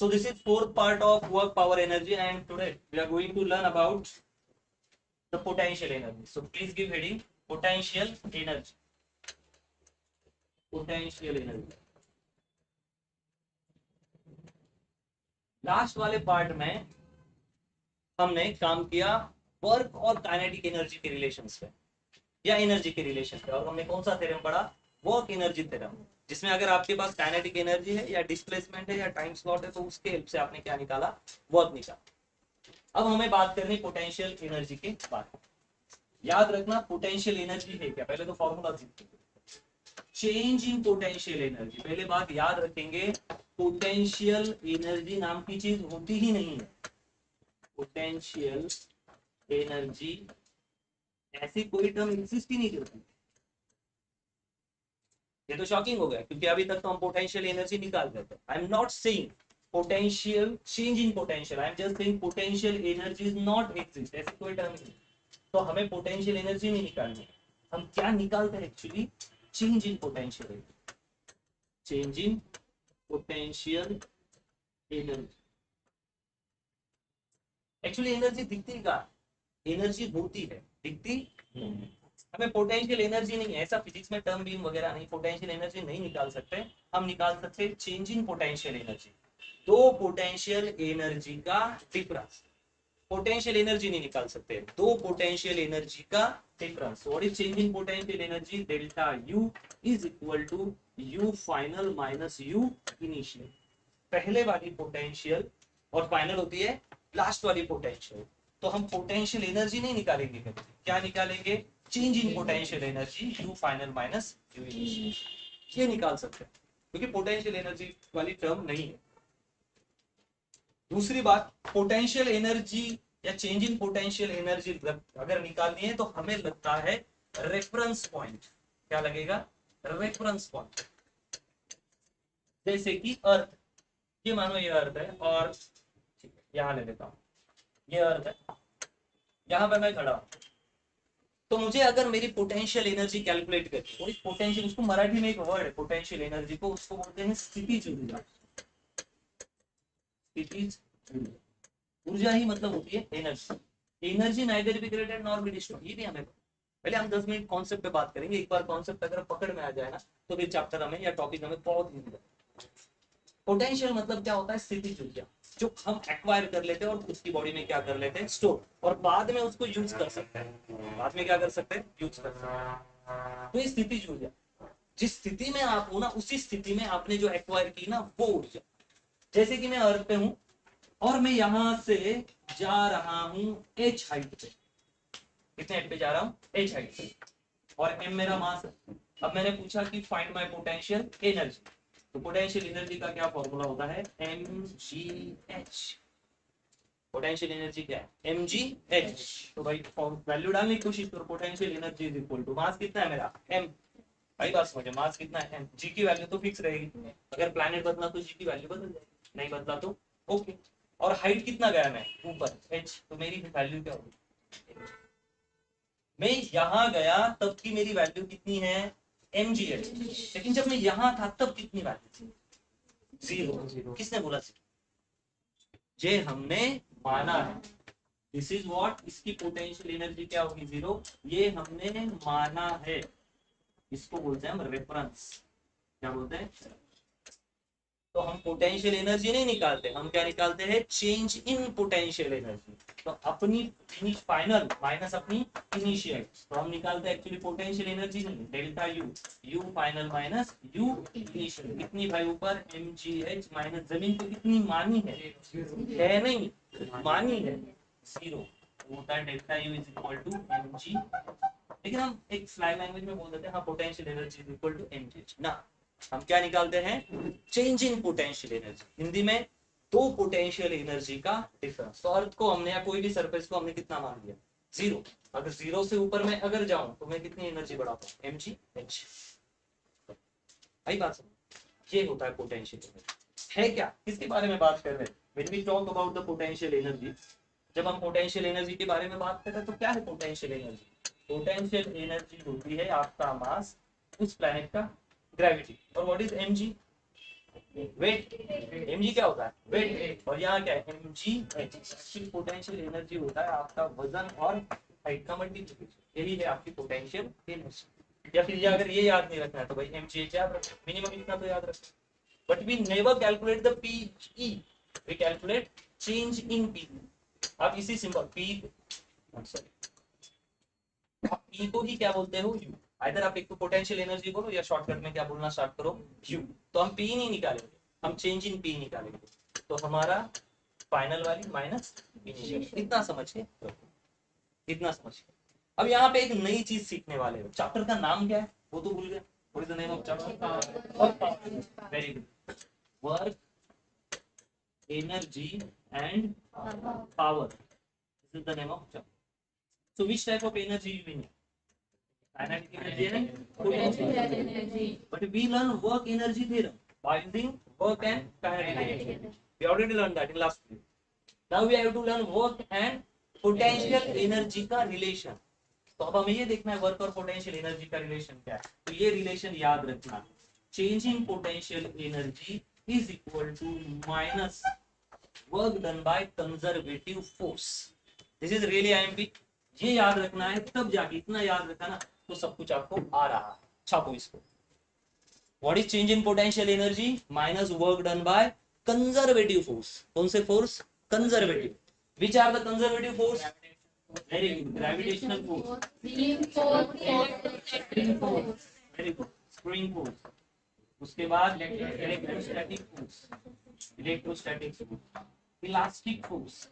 So this is fourth part of work, power, energy, and today we are going to learn about the potential energy. So please give heading potential energy. Potential energy. Last वाले part में हमने काम किया work और kinetic energy के relations पे या energy के रिलेशन पे, और हमने कौन सा थ्योरम पढ़ा? वर्क एनर्जी थ्योरम, जिसमें अगर आपके पास काइनेटिक एनर्जी है या डिस्प्लेसमेंट है या टाइम स्लॉट है तो उसके हेल्प से आपने क्या निकाला? वर्क निकाला। अब हमें बात करनी पोटेंशियल एनर्जी के बारे में। याद रखना पोटेंशियल एनर्जी है क्या, पहले तो फॉर्मूला सीखते हैं। चेंज इन पोटेंशियल एनर्जी, पहले बात याद रखेंगे, पोटेंशियल एनर्जी नाम की चीज होती ही नहीं है। पोटेंशियल एनर्जी ऐसी कोई टर्म एग्जिस्ट ही नहीं करती। ये तो शॉकिंग हो गया, क्योंकि अभी तक तो हम पोटेंशियल एनर्जी निकाल रहे थे। I am not saying potential change in potential, I am just saying potential energy is not exist, ऐसी कोई टर्म नहीं। तो हमें पोटेंशियल एनर्जी नहीं निकालनी, हम क्या निकालते हैं actually? Change in potential energy. Change in potential energy. Actually energy दिखती का, एनर्जी होती है, दिखती नहीं। हमें पोटेंशियल एनर्जी नहीं है, ऐसा फिजिक्स में टर्म बीम वगैरह नहीं, पोटेंशियल एनर्जी नहीं निकाल सकते। हम निकाल सकते चेंज इन पोटेंशियल एनर्जी। दो पोटेंशियल एनर्जी का डिफरेंस, पोटेंशियल एनर्जी नहीं निकाल सकते, दो पोटेंशियल एनर्जी का difference. What is change in potential energy? Delta you is equal to U final minus you initial. पहले वाली पोटेंशियल और फाइनल होती है लास्ट वाली पोटेंशियल। तो हम पोटेंशियल एनर्जी नहीं निकालेंगे, क्या निकालेंगे? Change in potential energy, you final minus you initial, ये निकाल सकते हैं, क्योंकि पोटेंशियल एनर्जी वाली टर्म नहीं है। दूसरी बात, पोटेंशियल एनर्जी या चेंज इन पोटेंशियल एनर्जी अगर निकालनी है तो हमें लगता है रेफरेंस पॉइंट। क्या लगेगा? Reference point. जैसे कि अर्थ, ये मानो ये अर्थ है और यहां ले लेता हूं, ये अर्थ है, यहां पर मैं खड़ा हूं। तो मुझे अगर मेरी पोटेंशियल एनर्जी कैलकुलेट करनी, तो इस पोटेंशियल, उसको मराठी में एक वर्ड है पोटेंशियल एनर्जी को, उसको बोलते हैं स्थितिज ऊर्जा। स्थितिज ऊर्जा, ऊर्जा ही मतलब होती है energy. Energy neither be greater nor be destroyed, ये भी हमें पहले हम 10 मिनट कॉन्सेप्ट पे बात करेंगे। एक बार कॉन्सेप्ट अगर पकड़ में आ जाए ना तो फिर चैप्टर हमें या टॉपिक हमें बहुत इजी लगेगा। पोटेंशियल मतलब क्या होता है? स्थितिज ऊर्जा, जो हम एक्वायर कर लेते हैं और उसकी बॉडी में क्या कर लेते हैं? स्टोर, और बाद में उसको यूज कर सकते हैं। बाद में क्या कर सकते हैं? यूज कर सकते हैं। तो ये स्थितिज ऊर्जा, जिस स्थिति में आप हो ना, उसी स्थिति में आपने जो एक्वायर की ना वो ऊर्जा। जैसे कि मैं अर्थ पे हूं और मैं यहां से जा रहा हूं h हाइट पे। कितने हाइट पे जा रहा हूं? h हाइट पे, और m मेरा मास है। अब मैंने पूछा कि फाइंड माय पोटेंशियल एनर्जी, तो पोटेंशियल एनर्जी का क्या फॉर्मूला होता है? mgh। पोटेंशियल एनर्जी क्या है? mgh। तो भाई वैल्यू डालने की कोशिश करो, potential energy is equal to, mass कितना है मेरा? m। भाई बात समझो, मास कितना है? m। g की वैल्यू तो फिक्स रहेगी, अगर प्लैनेट बदला तो g की वैल्यू बदल जाएगी, नहीं बदला तो ओके। और हाइट कितना गया मैं? ऊपर h, तो मेरी वैल्यू क्या होगी? मैं यहां गया तब की मेरी वैल्यू कितनी है? mgh। लेकिन जब मैं यहां था तब कितनी वैल्यू थी? जीरो। किसने बोला जीरो? जे हमने माना है। दिस इज व्हाट, इसकी पोटेंशियल एनर्जी क्या होगी? जीरो। ये हमने माना है, इसको बोलते हैं हम रेफरेंस। क्या बोलते हैं? तो हम पोटेंशियल एनर्जी नहीं निकालते, हम क्या निकालते हैं? Change in potential energy. तो अपनी फाइनल माइनस अपनी इनिशियल, तो हम निकालते हैं एक्चुअली पोटेंशियल एनर्जी नहीं, delta U, U final minus you initial. कितनी भाई ऊपर? mgh माइनस जमीन पे कितनी मानी है नहीं, मानी है जीरो, होता है delta you is equal to mg। लेकिन हम एक फ्लाई लैंग्वेज में बोल देते हैं हाँ potential energy is equal to mgh ना, हम क्या निकालते हैं? Change in potential energy. Hindi में दो पोटेंशियल एनर्जी का डिफरेंस। तो अर्थ को हमने या कोई भी सरफेस को हमने कितना मान लिया? जीरो। अगर जीरो से ऊपर मैं अगर जाऊं तो मैं कितनी एनर्जी बढ़ाता हूं? mgh। आई बात समझ? ये होता है पोटेंशियल एनर्जी। है क्या? किसके बारे में बात कर रहे हैं? When we talk about the potential energy, जब हम पोटेंशियल एनर्जी के बारे में बात कर रहे हैं तो क्या है पोटेंशियल एनर्जी? पोटेंशियल एनर्जी होती है आपका मास, उस प्लैनेट का ग्रेविटी। और what is mg? Weight, mg क्या होता है, वेट, और यहाँ क्या है, mg एक्चुअली पोटेंशियल एनर्जी होता है आपका वजन और हाइट का मल्टीप्लिकेशन, यही है आपकी पोटेंशियल एनर्जी। या फिर ये अगर ये याद नहीं रखना है तो भाई mg क्या, मिनिमम इतना तो याद रखना, but we never calculate the PE, we calculate change in P। आप इसी सिंबल P, सॉरी, आप E को ही क्या बोलते हो, U। इधर आप एक तो पोटेंशियल एनर्जी बोलो या शॉर्टकट में क्या बोलना स्टार्ट करो, U। तो हम P नहीं निकालेंगे, हम चेंज इन P निकालेंगे, तो हमारा फाइनल वाली माइनस इनिशियल। इतना समझिए, इतना समझिए। अब यहाँ पे एक नई चीज सीखने वाले हो, चैप्टर का नाम क्या है वो तो भूल गए, what is the name of chapter, very good, work, energy and power, this is the name of chapter. So which type of energy you need? Kinetic energy and potential energy. But we learn work energy theorem by using work and kinetic energy. We already learned that in last video. Now we have to learn work and potential energy का relation. तो अब हमें ये देखना है work और potential energy का relation क्या है। तो ये रिलेशन याद रखना, change in potential energy is equal to minus work done by conservative force. This is really I M P, ये याद रखना है, तब जाके इतना याद रखा ना तो सब कुछ आपको आ रहा है। छापो इसको, what is change in potential energy minus work done by conservative force. कौन से force, conservative. Which are the conservative force, very good, gravitational force, very good, spring force, उसके बाद electrostatic force, electrostatic force, elastic force,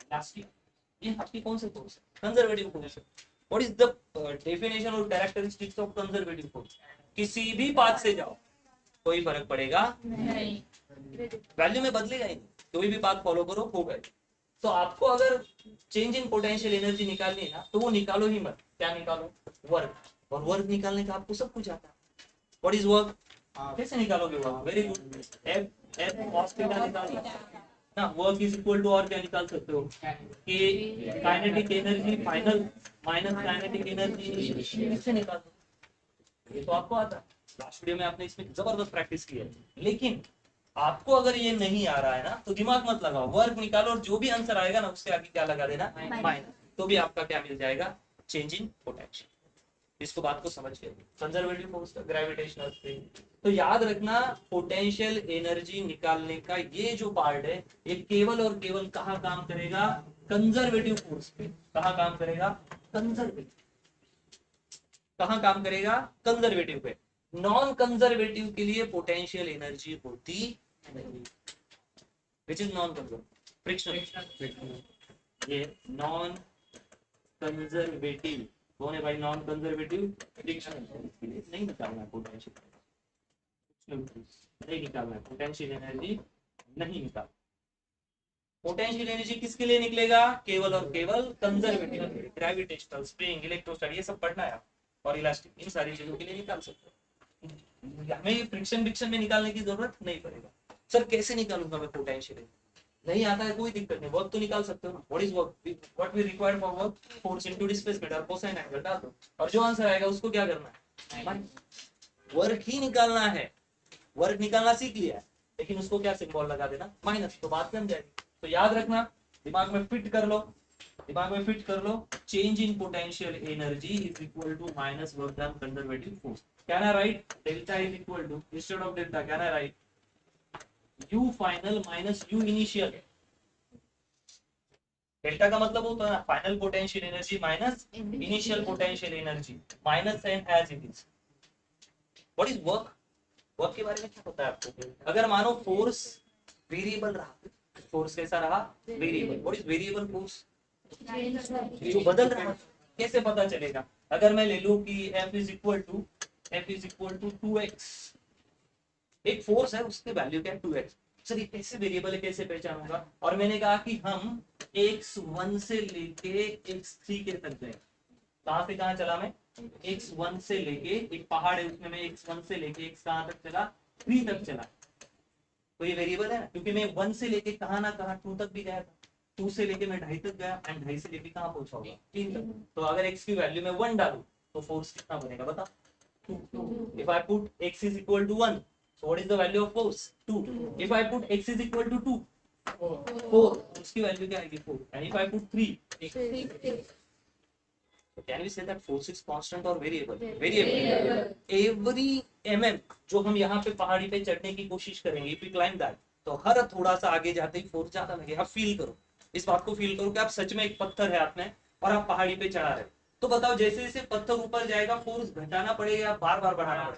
elastic, ये आपकी कौन से force है, conservative force है। व्हाट इज द डेफिनेशन और कैरेक्टरिस्टिक्स ऑफ कंजर्वेटिव फोर्स। किसी भी पाथ से जाओ कोई फर्क पड़ेगा नहीं, वैल्यू में बदलेगा ही नहीं, कोई भी पाथ फॉलो करो हो गए। तो आपको अगर चेंज इन पोटेंशियल एनर्जी निकालनी है ना तो वो निकालो ही मत, क्या निकालो, वर्क, और वर्क निकालने का आपको सब कुछ आता है। व्हाट इज वर्क, कैसे निकालोगे work, very good, F F cos theta निकालो ना, वर्क इज इक्वल टू, और क्या निकाल सकते हो कि kinetic energy final minus kinetic energy, इससे निकाल दो, ये तो आपको आता है। लास्ट वीडियो में आपने इसमें जबरदस्त प्रैक्टिस की है। लेकिन आपको अगर ये नहीं आ रहा है ना तो दिमाग मत लगाओ, वर्क निकालो और जो भी आंसर आएगा ना उसके आगे क्या लगा देना, माइनस, तो भी आपका क्या मिल जाएगा, चेंज इन पोटेंशियल। इसको बात को समझिए, कंजर्वेटिव फोर्स, ग्रेविटेशनल स्प्रिंग। तो याद रखना पोटेंशियल एनर्जी निकालने का ये जो पार्ट है ये केवल और केवल कहाँ काम करेगा, कंजर्वेटिव फोर्स पे। कहाँ काम करेगा, कंजर्वेटिव, कहाँ काम करेगा, कंजर्वेटिव पे। नॉन कंजर्वेटिव के लिए पोटेंशियल एनर्जी होती नहीं, which is non conservative, frictional, ये नॉन कंजर्वेटिव कौन है भाई, नॉन कंजर्वेटिव फ्रिक्शनल, नहीं निकालना है पोटेंशियल, नहीं निकालना है पोटेंशियल एनर्जी, नहीं निकाल। पोटेंशियल एनर्जी किसके लिए निकलेगा, केवल और केवल कंजर्वेटिव, ग्रेविटेशनल, स्प्रिंग, इलेक्ट्रोस्टैटिक, ये सब पढ़ना है और इलास्टिक, इन सारी चीजों के लिए निकाल सकते हो। हमें फ्रिक्शन में निकालने की जरूरत नहीं पड़ेगा। सर कैसे निकालूंगा मैं पोटेंशियल एनर्जी, नहीं आता है कोई दिक्कत नहीं, वर्क तो निकाल सकते हो ना। What is work, what we required for work, force into displacement और कोसाइन एंगल डाल दो, और जो आंसर आएगा उसको क्या करना है, वर्क ही निकालना है। वर्क निकालना सीख लिया है लेकिन उसको क्या सिंबल लगा देना, माइनस, तो बात बन जाएगी। तो याद रखना, दिमाग में फिट कर लो, दिमाग में फिट कर लो, change in potential energy is equal to minus work done conservative force. Can I write delta is equal to, instead of delta can I write U final minus U initial. Delta का मतलब होता है ना final potential energy minus initial potential energy, minus and as it is. What is work, work के बारे में क्या पता है आपको, अगर मानो फोर्स वेरिएबल रहा, फोर्स कैसा रहा, variable. What is variable force, जो बदल रहा है, कैसे पता चलेगा, अगर मैं ले लूं कि F is equal to 2x, एक फोर्स है उसकी वैल्यू क्या है 2x, सर ये कैसे वेरिएबल है, कैसे पहचानूंगा, और मैंने कहा कि हम x1 से लेके x3 के तक गए, कहां से कहां चला मैं, x1 से लेके, एक पहाड़ है उसमें मैं x1 से लेके x कहां तक चला, 3 तक चला, तो ये वेरिएबल है ना, क्योंकि मैं 1 से लेके कहां ना कहां 2 तक भी गया था, 2 से लेके मैं 2.5 तक गया, एंड 2.5 से लेके कहां पहुंचा होगा, 3 तक। तो अगर x की वैल्यू में 1 डालू तो फोर्स कितना बनेगा बता, 2। If I put x is equal to 1, So what is the value of force? 2. If I put x is equal to 2, 4, उसकी वैल्यू क्या आएगी 4. And if I put 3, so can we say that force is constant or variable? Variable. Every mm जो हम यहाँ पे पहाड़ी पे चढ़ने की कोशिश करेंगे, if we climb that, तो हर थोड़ा सा आगे जाते ही फोर्स ज्यादा लगे. आप फील करो, इस बात को फील करो कि आप सच में एक पत्थर है हाथ में और आप पहाड़ी पे चढ़ा रहे हो. तो बताओ जैसे जैसे पत्थर ऊपर जाएगा फोर्स घटाना पड़ेगा, बार बार बढ़ाना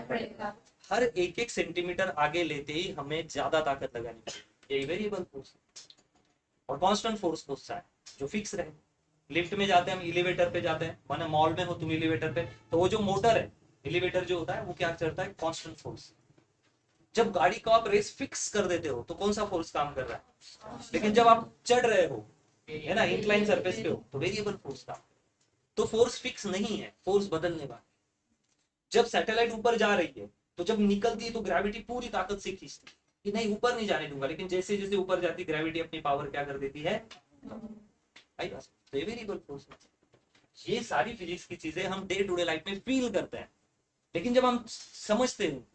पड़ेगा. हर एक एक सेंटीमीटर आगे लेते ही हमें ज्यादा ताकत लगानी पड़ेगी. यही वेरिएबल फोर्स. और कांस्टेंट फोर्स कौन सा है? जो फिक्स रहे. लिफ्ट में जाते हैं हम, एलिवेटर पे जाते हैं, माने मॉल में हो तुम एलिवेटर पे, तो वो जो मोटर है एलिवेटर जो होता है वो क्या करता है? Constant force. जब गाड़ी को आप रेस फिक्स कर देते हो तो कौन सा फोर्स काम कर रहा है? लेकिन जब आप चढ़ रहे हो, है ना, इंक्लाइन सरफेस पे हो, तो वेरिएबल फोर्स का. तो फोर्स फिक्स नहीं है, फोर्स बदलने वाला. जब सैटेलाइट ऊपर जा रही है तो जब निकलती है तो ग्रेविटी पूरी ताकत से खींचती है कि नहीं ऊपर नहीं जाने दूंगा, लेकिन जैसे जैसे ऊपर जाती ग्रेविटी अपनी पावर क्या कर देती है? आई बात. तो ये वेरिएबल फोर्स है. ये सारी फिजिक्स की चीजें हम डे टू डे लाइफ में फील करते हैं, लेकिन जब हम समझते हैं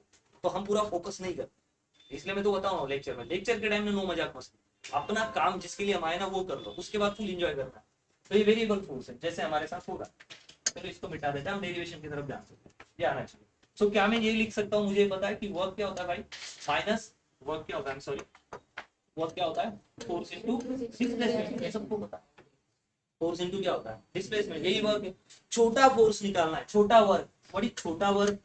तो हम पूरा फोकस नहीं करते. इसलिए मैं तो बताऊं लेक्चर में, लेक्चर के टाइम में नो मजाक मस्ती. अपना काम जिसके लिए हम आए ना वो कर लो, उसके बाद फुल एंजॉय करना. तो ये वेरिएबल फोर्स है, जैसे हमारे साथ होगा. चलो इसको मिटा देते हैं, हम डेरिवेशन की तरफ जा सकते हैं. ये आना चाहिए. सो क्या मैं ये लिख सकता हूँ? मुझे पता है कि वर्क क्या होता है भाई, माइनस वर्क क्या होता है, सॉरी वर्क क्या होता है? Force into displacement. ये सबको पता है. फोर्स इनटू क्या होता है? डिस्प्लेसमेंट. यही वर्क है. छोटा फोर्स निकालना है, छोटा वर्क. बड़ी छोटा वर्क,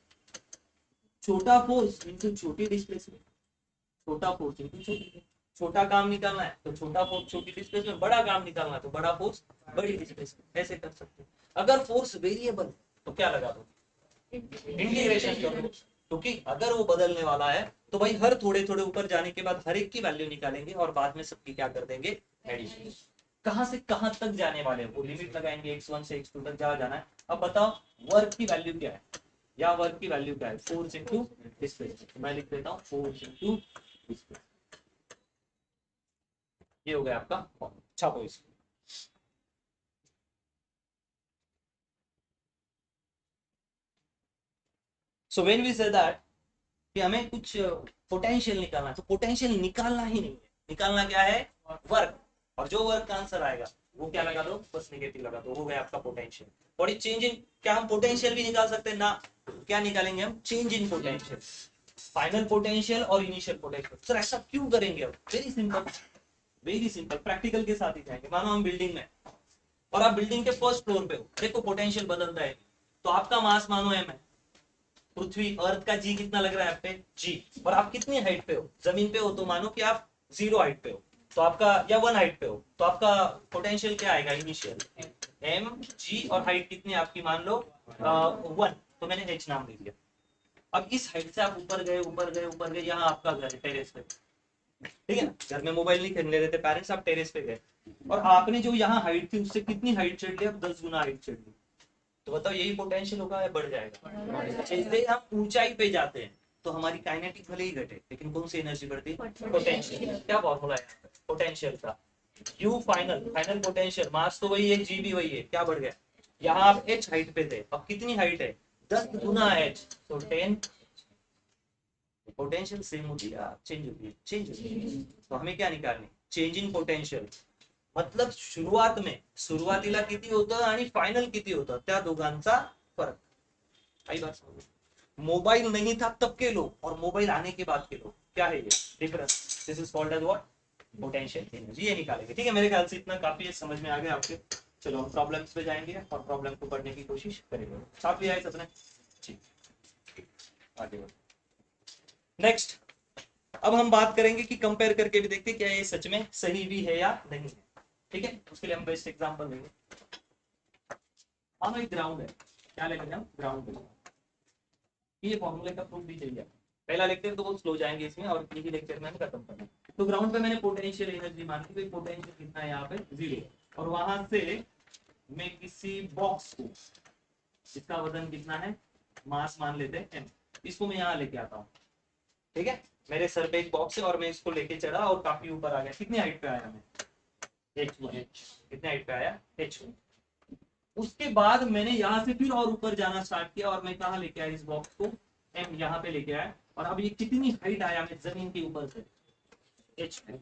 छोटा फोर्स इनटू छोटी डिस्प्लेसमेंट. छोटा फोर्स इनटू छोटी. छोटा काम निकालना है तो छोटा फोर्स छोटी डिस्प्लेसमेंट. बड़ा काम निकालना है तो बड़ा फोर्स बड़ी डिस्प्लेसमेंट. ऐसे कर सकते हैं. अगर फोर्स वेरिएबल तो क्या लगा दो? इंटीग्रेशन कर दो. क्योंकि अगर वो बदलने वाला है तो भाई हर थोड़े थोड़े ऊपर जाने के बाद हर एक की वैल्यू निकालेंगे और बाद में सबकी क्या कर देंगे? एडिशन. कहां से कहां तक जाने वाले हैं वो लिमिट लगाएंगे, x1 से x2 तक जहां जाना है. अब बताओ वर्क की वैल्यू क्या है, या वर्क की वैल्यू क्या है? Force into displacement. मैं लिख देता हूं फोर्स इनटू डिस्प्लेसमेंट. ये हो गया आपका. छापो इसको. So when we say that कि हमें कुछ पोटेंशियल निकालना है, तो पोटेंशियल निकालना ही नहीं है. निकालना क्या है? वर्क. और जो वर्क का आंसर आएगा वो क्या लगा दो? बस नेगेटिव लगा दो. हो गया आपका पोटेंशियल. और ये चेंज इन, क्या हम पोटेंशियल भी निकाल सकते हैं ना? क्या निकालेंगे हम? Change in potential. Final potential और इनिशियल पोटेंशियल. सर ऐसा क्यों करेंगे? अब very simple, very simple. Practical के साथ ही जाएंगे. मानो हम बिल्डिंग में और आप बिल्डिंग के फर्स्ट फ्लोर पे हो, देखो पोटेंशियल बदलता है. तो आपका मास मानो m है, पृथ्वी अर्थ का जी कितना लग रहा है आप पे? जी. और आप कितनी हाइट पे हो? जमीन पे हो तो मानो कि आप 0 हाइट पे हो, तो आपका या 1 हाइट पे हो तो आपका पोटेंशियल क्या आएगा? Initial m g. और हाइट कितनी आपकी? मान लो 1, तो मैंने h नाम दे दिया. अब इस हाइट से आप ऊपर गए ऊपर गए ऊपर गए, यहाँ आपका घर है टेरेस पे, ठीक है ना? घर में मोबाइल नहीं खेलने देते पेरेंट्स, आप टेरेस पे गए और आपने जो यहाँ हाइट थी उससे कितनी हाइट चढ़ ली? अब 10 गुना हाइट चढ़ ली. तो बताओ यही पोटेंशियल होगा या बढ़ जाएगा? जैसे हम ऊंचाई पे जाते हैं तो हमारी काइनेटिक भले ही घटे, लेकिन कौन सी एनर्जी बढ़ती? पोटेंशियल. क्या फॉर्मूला है पोटेंशियल का? U final. Final potential. Mass तो वही है, जी भी वही है. क्या बढ़ गया? यहाँ आप h हाइट पे थे, अब कितनी हाइट है? 10 गुना h. तो 10. पोटेंशियल सेम होती है, चेंज होती है, चेंज होती है. तो हमें क्या निकालनी? Change in potential. मतलब सुरुवात में सुरुवातीला किती होतं आणि फायनल किती होतं त्या दोघांचा फरक. आई बात समझ. मोबाइल नहीं था तब के लोग और मोबाइल आने के बाद के लोग, क्या है ये difference? This is called as what? Potential energy. ये निकालेंगे. ठीक है, मेरे ख्याल से इतना काफी है, समझ में आ गया आपके. चलो हम प्रॉब्लम्स पे जाएंगे और प्रॉब्लम को पढ़ने की कोशिश करेंगे. छाप लिया है सबने? ठीक, आगे बढ़ो. नेक्स्ट अब हम बात करेंगे कि कंपेयर करके भी देखते क्या ये सच में सही भी है या नहीं है. ठीक है, उसके लिए हम बेस्ट एग्जांपल लेंगे. मानो एक ग्राउंड है. क्या लेंगे हम? ग्राउंड. ये फॉर्मूले का प्रूफ भी चाहिए. पहला लेक्चर तो बहुत स्लो जाएंगे इसमें और यही लेक्चर में हम खत्म करेंगे. तो ग्राउंड पे मैंने पोटेंशियल एनर्जी मान ली. पोटेंशियल कितना है यहाँ पे? 0. और वहां से मैं किसी बॉक्स को जिसका वजन कितना है, मास मान लेते हैं m, इसको मैं यहाँ लेके आता हूँ. ठीक है, मेरे सर पे एक बॉक्स है और मैं इसको लेके चढ़ा और काफी ऊपर आ गया. कितनी हाइट पे आया मैं? h1. कितने हाइट पे आया? h1. उसके बाद मैंने यहाँ से फिर और ऊपर जाना स्टार्ट किया और मैं कहाँ लेके आया इस बॉक्स को? m यहाँ पे लेके आया. और अब ये कितनी हाइट आया मैं जमीन के ऊपर से, h2,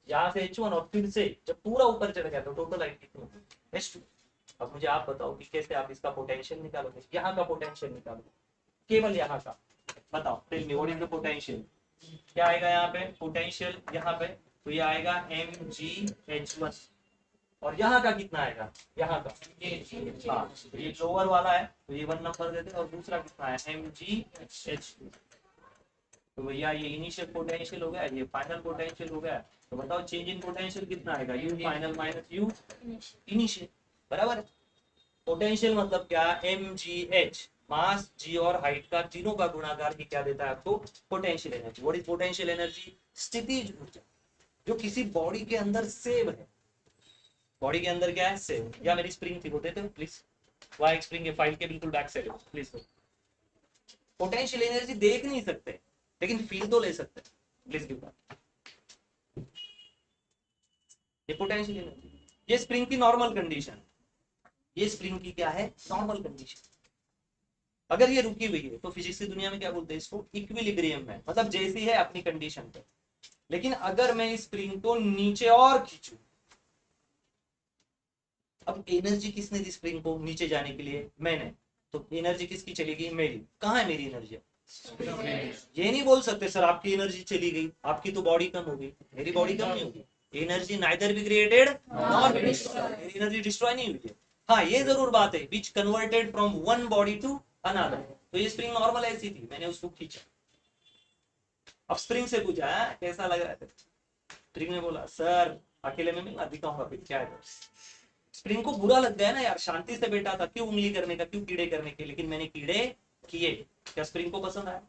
यहाँ से h1 और फिर से जब पूरा ऊपर चढ़ गया तो टोटल हाइट कितनी होगी, h2। अब मुझे आप बताओ कि कैसे आप इसका पोटेंशियल निकालोगे, यहाँ का पोटेंशियल निकालो, केवल यहाँ का बताओ, tell me what is the potential, क्या आएगा यहाँ पे पोटेंशियल, यहाँ पे तो ये आएगा mgh1, और यहाँ का कितना आएगा, यहाँ का हाँ तो ये लोअर वाला है तो ये 1 नंबर देते हैं, और दूसरा कितना है mgh2, तो भैया ये इनिशियल पोटेंशियल हो गया, ये फाइनल पोटेंशियल हो गया। तो बताओ चेंज इन पोटेंशियल कितना आएगा, you final minus you initial, बराबर है। पोटेंशियल मतलब क्या, mgh मास जी और हाइट का तीनों का गुणाकार ही क्या देता है आपको, potential energy. What is potential energy, स्थितिज ऊर्जा जो किसी बॉडी के अंदर सेव है, बॉडी के अंदर क्या है सेव। या मेरी स्प्रिंग थी वो देते हो प्लीज, वहां एक स्प्रिंग है फाइल के बिल्कुल back side please. Potential energy देख नहीं सकते लेकिन फील तो ले सकते हैं, प्लीज गिव दैट। ये पोटेंशियल एनर्जी, ये स्प्रिंग की नॉर्मल कंडीशन, ये स्प्रिंग की क्या है नॉर्मल कंडीशन। अगर ये रुकी हुई है तो फिजिक्स की दुनिया में क्या बोलते हैं इसको, इक्विलिब्रियम है, मतलब जैसी है अपनी कंडीशन पे। लेकिन अगर मैं इस स्प्रिंग को नीचे और खींचूं, अब एनर्जी किसने दी स्प्रिंग को नीचे जाने के लिए, मैंने, तो एनर्जी किसकी चली गई, मेरी। कहाँ है मेरी एनर्जी, ये नहीं बोल सकते सर आपकी एनर्जी चली गई, आपकी तो बॉडी कम हो गई, मेरी बॉडी कम नहीं होगी। Energy neither be created nor be destroyed, मेरी एनर्जी डिस्ट्रॉय नहीं हुई है। हाँ ये जरूर बात है, which converted from one body to another. तो ये स्प्रिंग नॉर्मल ऐसी थी, मैंने उसको खींचा। अब स्प्रिंग से पूछा कैसा लग रहा है, स्प्रिंग ने बोला सर अकेले में मिलना दिखाऊंगा फिर क्या है। स्प्रिंग को बुरा लग गया ना यार, शांति से बैठा था, क्यों उंगली करने का, क्यों कीड़े करने के, लेकिन मैंने कीड़े किए, क्या स्प्रिंग को पसंद आया।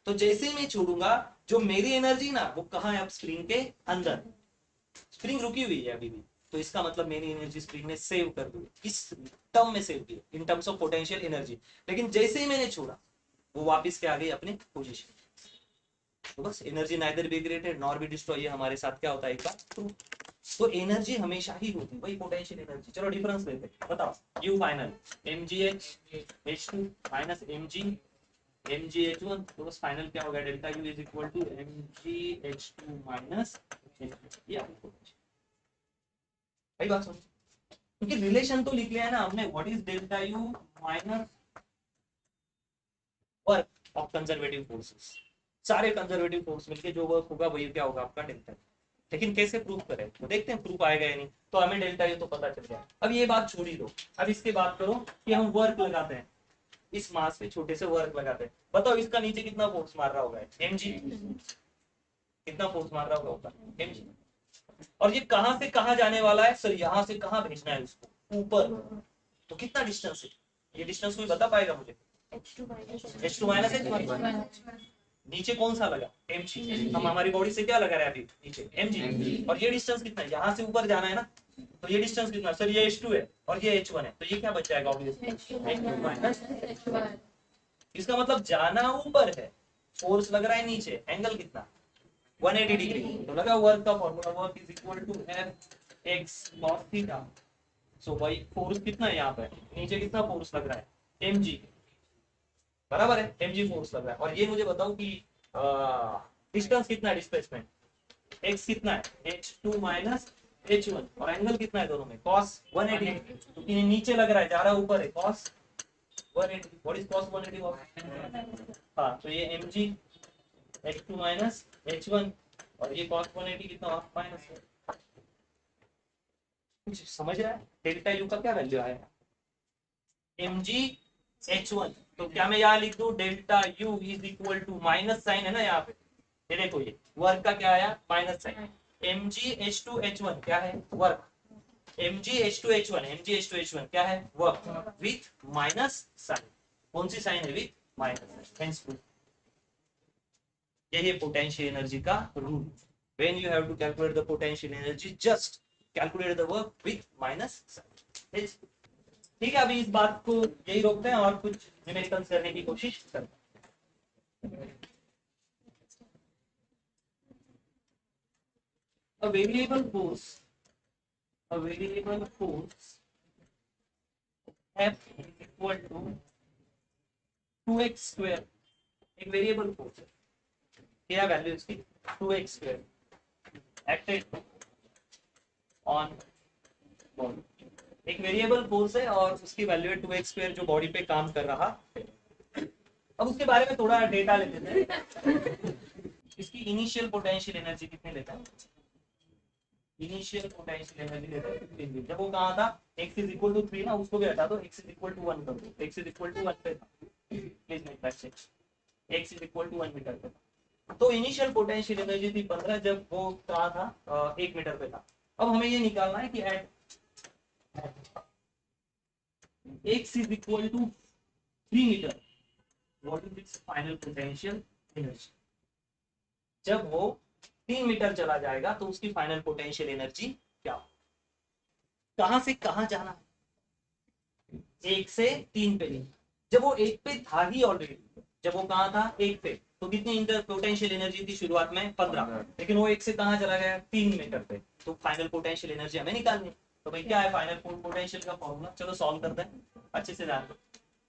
तो जैसे मैं छोड़ूंगा, जो मेरी एनर्जी ना वो कहाँ है अब स्प्रिंग के अंदर, स्प्रिंग रुकी हुई है अभी भी, तो इसका मतलब मेरी एनर्जी स्प्रिंग ने सेव कर दी, किस टर्म में सेव की, in terms of potential energy. लेकिन जैसे ही मैंने छोड़ा वो वापस के आ गई अपने पोजीशन। तो बस energy neither be created nor be destroy, हमारे साथ क्या होता है एक बार प्रूफ। तो एनर्जी हमेशा ही होती है वही पोटेंशियल एनर्जी। चलो डिफरेंस लेते हैं, बताओ you final mgh minus mgh1, तो बस फाइनल क्या होगा, delta you is equal to mgh2 minus ये भाई बात समझ, क्योंकि रिलेशन तो लिख लिया है ना हमने, what is delta U minus work of conservative forces, सारे कंजर्वेटिव फोर्स मिलके जो वर्क होगा वही क्या होगा आपका डेल्टा। लेकिन कैसे प्रूफ करें, तो देखते हैं प्रूफ आएगा या नहीं। तो हमें डेल्टा यू तो पता चल गया, अब ये बात छोड़ ही दो, अब इसके बात करो कि हम वर्क लगाते हैं, इस मास पे छोटे से वर्क लगाते हैं। बताओ इसका नीचे कितना फोर्स मार रहा होगा, mg, कितना फोर्स मार रहा होगा mg। और ये कहां से कहां जाने वाला है सर, यहां से कहां भेजना है उसको, ऊपर। तो कितना डिस्टेंस है, ये डिस्टेंस कोई बता पाएगा मुझे, h2 माइनस h1। नीचे कौन सा लगा mg, हम हमारी बॉडी से क्या लगा रहे हैं अभी नीचे mg। और ये डिस्टेंस कितना है, यहाँ से ऊपर जाना है ना, तो ये डिस्टेंस कितना सर, ये h2 है और ये h1 है, तो ये क्या बच जाएगा ऑब्वियसली h2 माइनस h1। इसका मतलब जाना ऊपर है, फोर्स लग रहा है नीचे, एंगल कितना 180 डिग्री। तो लगा वर्क का formula, work is equal to Fx cos theta. So भाई फोर्स कितना है यहाँ पे, नीचे कितना फोर्स लग रहा है mg, बराबर है mg फोर्स लग रहा है। और ये मुझे बताओ कि डिस्टेंस कितना है, डिस्प्लेसमेंट x कितना है h2 माइनस h1, और एंगल कितना है दोनों में cos 180, क्योंकि ये नीचे लग रहा है जा रहा है ऊपर है cos 180। व्हाट इज cos 180, हाँ तो ये mg h2 माइनस h1, और ये cos 180 कितना माइनस है। कुछ समझ रहा है, डेल्टा यू का क्या वैल्यू आएगा mg h1, तो क्या मैं यहाँ लिख दूं delta you is equal to, minus sign है ना यहाँ पे, ये देखो ये वर्क का क्या आया minus sign, mg h2 h1 क्या है work, mg h2 h1 mg h2 h1 क्या है वर्क विथ माइनस साइन, कौन सी साइन है विथ माइनस साइन। यही पोटेंशियल एनर्जी का rule, when you have to calculate the potential energy just calculate the work with minus sign. ठीक है, अभी इस बात को यही रोकते हैं और कुछ न्यूमेरिकल्स करने की कोशिश करते हैं। A variable force F is equal to 2x square एक वेरिएबल फोर्स है, क्या वैल्यू इसकी 2x square acted on body, एक वेरिएबल फोर्स है और उसकी वैल्यू है 2x स्क्वायर जो बॉडी पे काम कर रहा है। अब उसके बारे में थोड़ा डेटा ले लेते हैं। इसकी इनिशियल पोटेंशियल एनर्जी कितने लेता है, इनिशियल पोटेंशियल एनर्जी लेता है जब वो कहाँ था x इज इक्वल टू 3 ना, उसको भी हटा दो, x इज इक्वल टू 1 कर दो, x इज इक्वल टू 1 पे था, please make that change, x is equal to 1 metre पे था। तो इनिशियल पोटेंशियल एनर्जी थी 15 जब वो कहाँ था 1 मीटर पे था। अब हमें ये निकालना है कि at x is equal to 3 metre what is its final potential energy. जब वो 3 मीटर चला जाएगा तो उसकी फाइनल पोटेंशियल एनर्जी क्या हो, कहां से कहां जाना है, 1 से 3 पे नहीं, जब वो 1 पे था ही ऑलरेडी, जब वो कहां था 1 पे तो कितनी इंटर पोटेंशियल एनर्जी थी शुरुआत में 15, लेकिन वो 1 से कहां चला गया 3 मीटर पे, तो फाइनल पोटेंशियल एनर्जी हमें निकालनी। तो भाई क्या है फाइनल पोटेंशियल का फॉर्मूला, चलो सॉल्व करते हैं, अच्छे से ध्यान दो।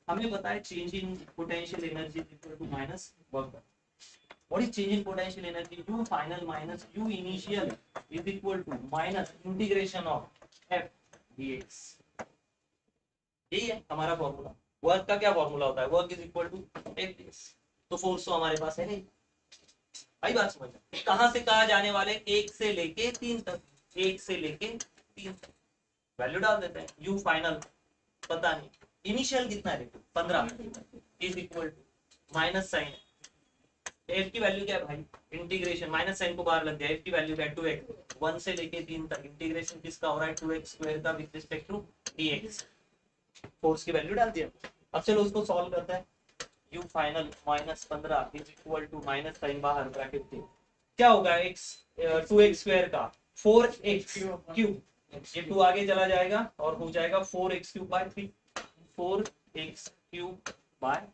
हमें पता है change in potential energy equal to minus work. What is change in potential energy? U final minus U initial is equal to minus integration of F dx। यही है हमारा फॉर्मूला। वर्क का क्या फॉर्मूला होता है, work is equal to F dx। तो force तो हमारे पास है नहीं, आई बात समझ, कहां से कहा जाने वाले 1 से लेके 3 तक, 1 से लेके 3 तक वैल्यू डाल देते हैं। U फाइनल पता नहीं, इनिशियल कितना है 15 is equal to minus sign, F की वैल्यू क्या है भाई, इंटीग्रेशन माइनस साइन को बाहर लग गया, एफ की वैल्यू क्या है 2x, 1 से लेके 3 तक इंटीग्रेशन किसका हो रहा है 2x स्क्वायर का with respect to dx, force की वैल्यू डाल दिया। अब चलो उसको सॉल्व करते हैं। u final minus 15 is equal to minus sign बाहर ब्रैकेट के क्या होगा x 2x स्क्वायर का 4x क्यूब, ये 2 आगे चला जाएगा और हो जाएगा 4x cube by 3, 4x cube by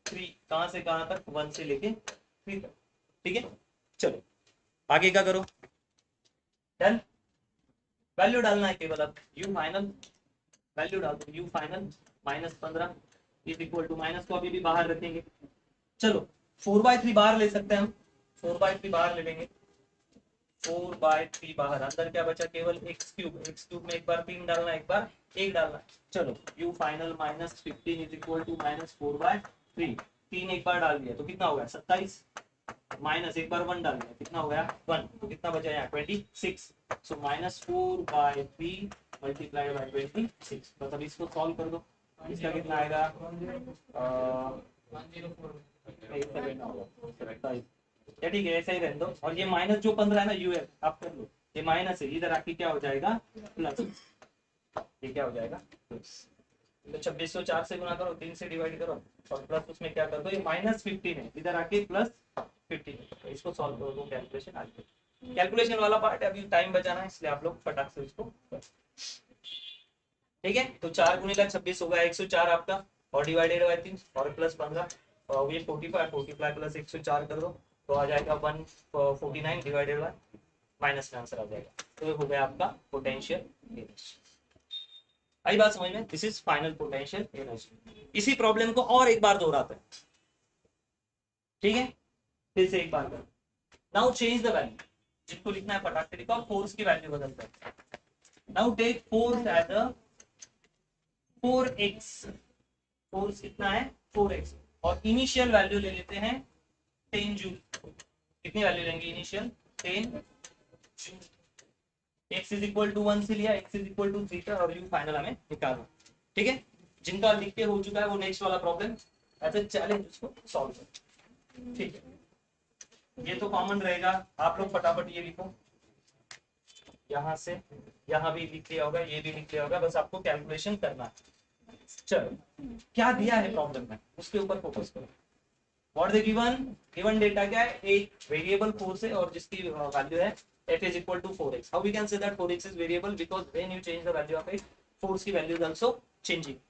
3, कहां से कहां तक 1 से लेके 3 तक, ठीक है। चलो आगे क्या करो, डन, वैल्यू डालना है केवल, अब u फाइनल वैल्यू डाल दो, u final minus 15 is equal to, minus को अभी भी बाहर रखेंगे, चलो 4/3 बाहर ले सकते हैं हम, 4/3 बाहर ले लेंगे, 4/3 बाहर, अंदर क्या बचा केवल x क्यूब, x क्यूब में एक बार 3 डालना एक बार 1 डालना, चलो u final minus 15 is equal to minus 4/3, 3 एक बार डाल दिया तो कितना हो गया 27, माइनस एक बार 1 डाल दिया कितना हो गया 1, तो कितना बचा यहाँ 26, सो माइनस 4/3 मल्टीप्लाइड बाय 26। बस अब इसको सॉल्व कर दो, इसका कितना आएगा 107, या ठीक है ऐसा ही रहने दो, और ये माइनस जो 15 है ना यू है आप कर लो, ये माइनस है, इधर आके क्या हो जाएगा प्लस, ये क्या हो जाएगा प्लस, तो 26 को 4 से गुना करो, 3 से डिवाइड करो और प्लस उसमें क्या कर दो, ये माइनस 15 है, इधर आके प्लस 15, तो इसको सॉल्व करो तो कैलकुलेशन आ जाएगी। कैलकुलेशन वाला पार्ट है, अभी टाइम बचाना है इसलिए आप लोग फटाक से इसको, ठीक है। तो 4 गुने का 26 होगा 104 आपका, और डिवाइडेड बाय 3 और प्लस 15 और ये 45 प्लस 104 कर दो तो आ जाएगा 149 डिवाइडेड बाय माइनस में आंसर आ जाएगा, तो ये हो गया आपका पोटेंशियल एनर्जी। आई बात समझ में, this is final potential energy. इसी प्रॉब्लम को और एक बार दोहराते हैं, ठीक है, फिर से एक बार कर, नाउ चेंज द वैल्यू, जिनको लिखना है फटाक से लिखो, फोर्स की वैल्यू बदलते हैं। Now take force as a 4x, force कितना है 4x, और इनिशियल वैल्यू ले लेते हैं 10 जूल, कितनी वैल्यू लेंगे initial 10 joule, x is equal to 1 से लिया, x इज इक्वल टू 3 और u फाइनल हमें निकालना, ठीक है। जिनका लिख के हो चुका है वो नेक्स्ट वाला प्रॉब्लम एज ए चैलेंज उसको सॉल्व करो, ठीक है। ये तो कॉमन रहेगा, आप लोग फटाफट ये लिखो, यहाँ से यहाँ भी लिख लिया होगा, ये भी लिख लिया होगा, बस आपको कैलकुलेशन करना है। चलो क्या दिया है प्रॉब्लम में उसके ऊपर फोकस करो। व्हाट द गिवन डेटा क्या है, एक वेरिएबल फोर्स है और जिसकी वैल्यू है f is equal to 4x. How we can say that 4x is variable? Because when you change the value of it, force की value is also changing,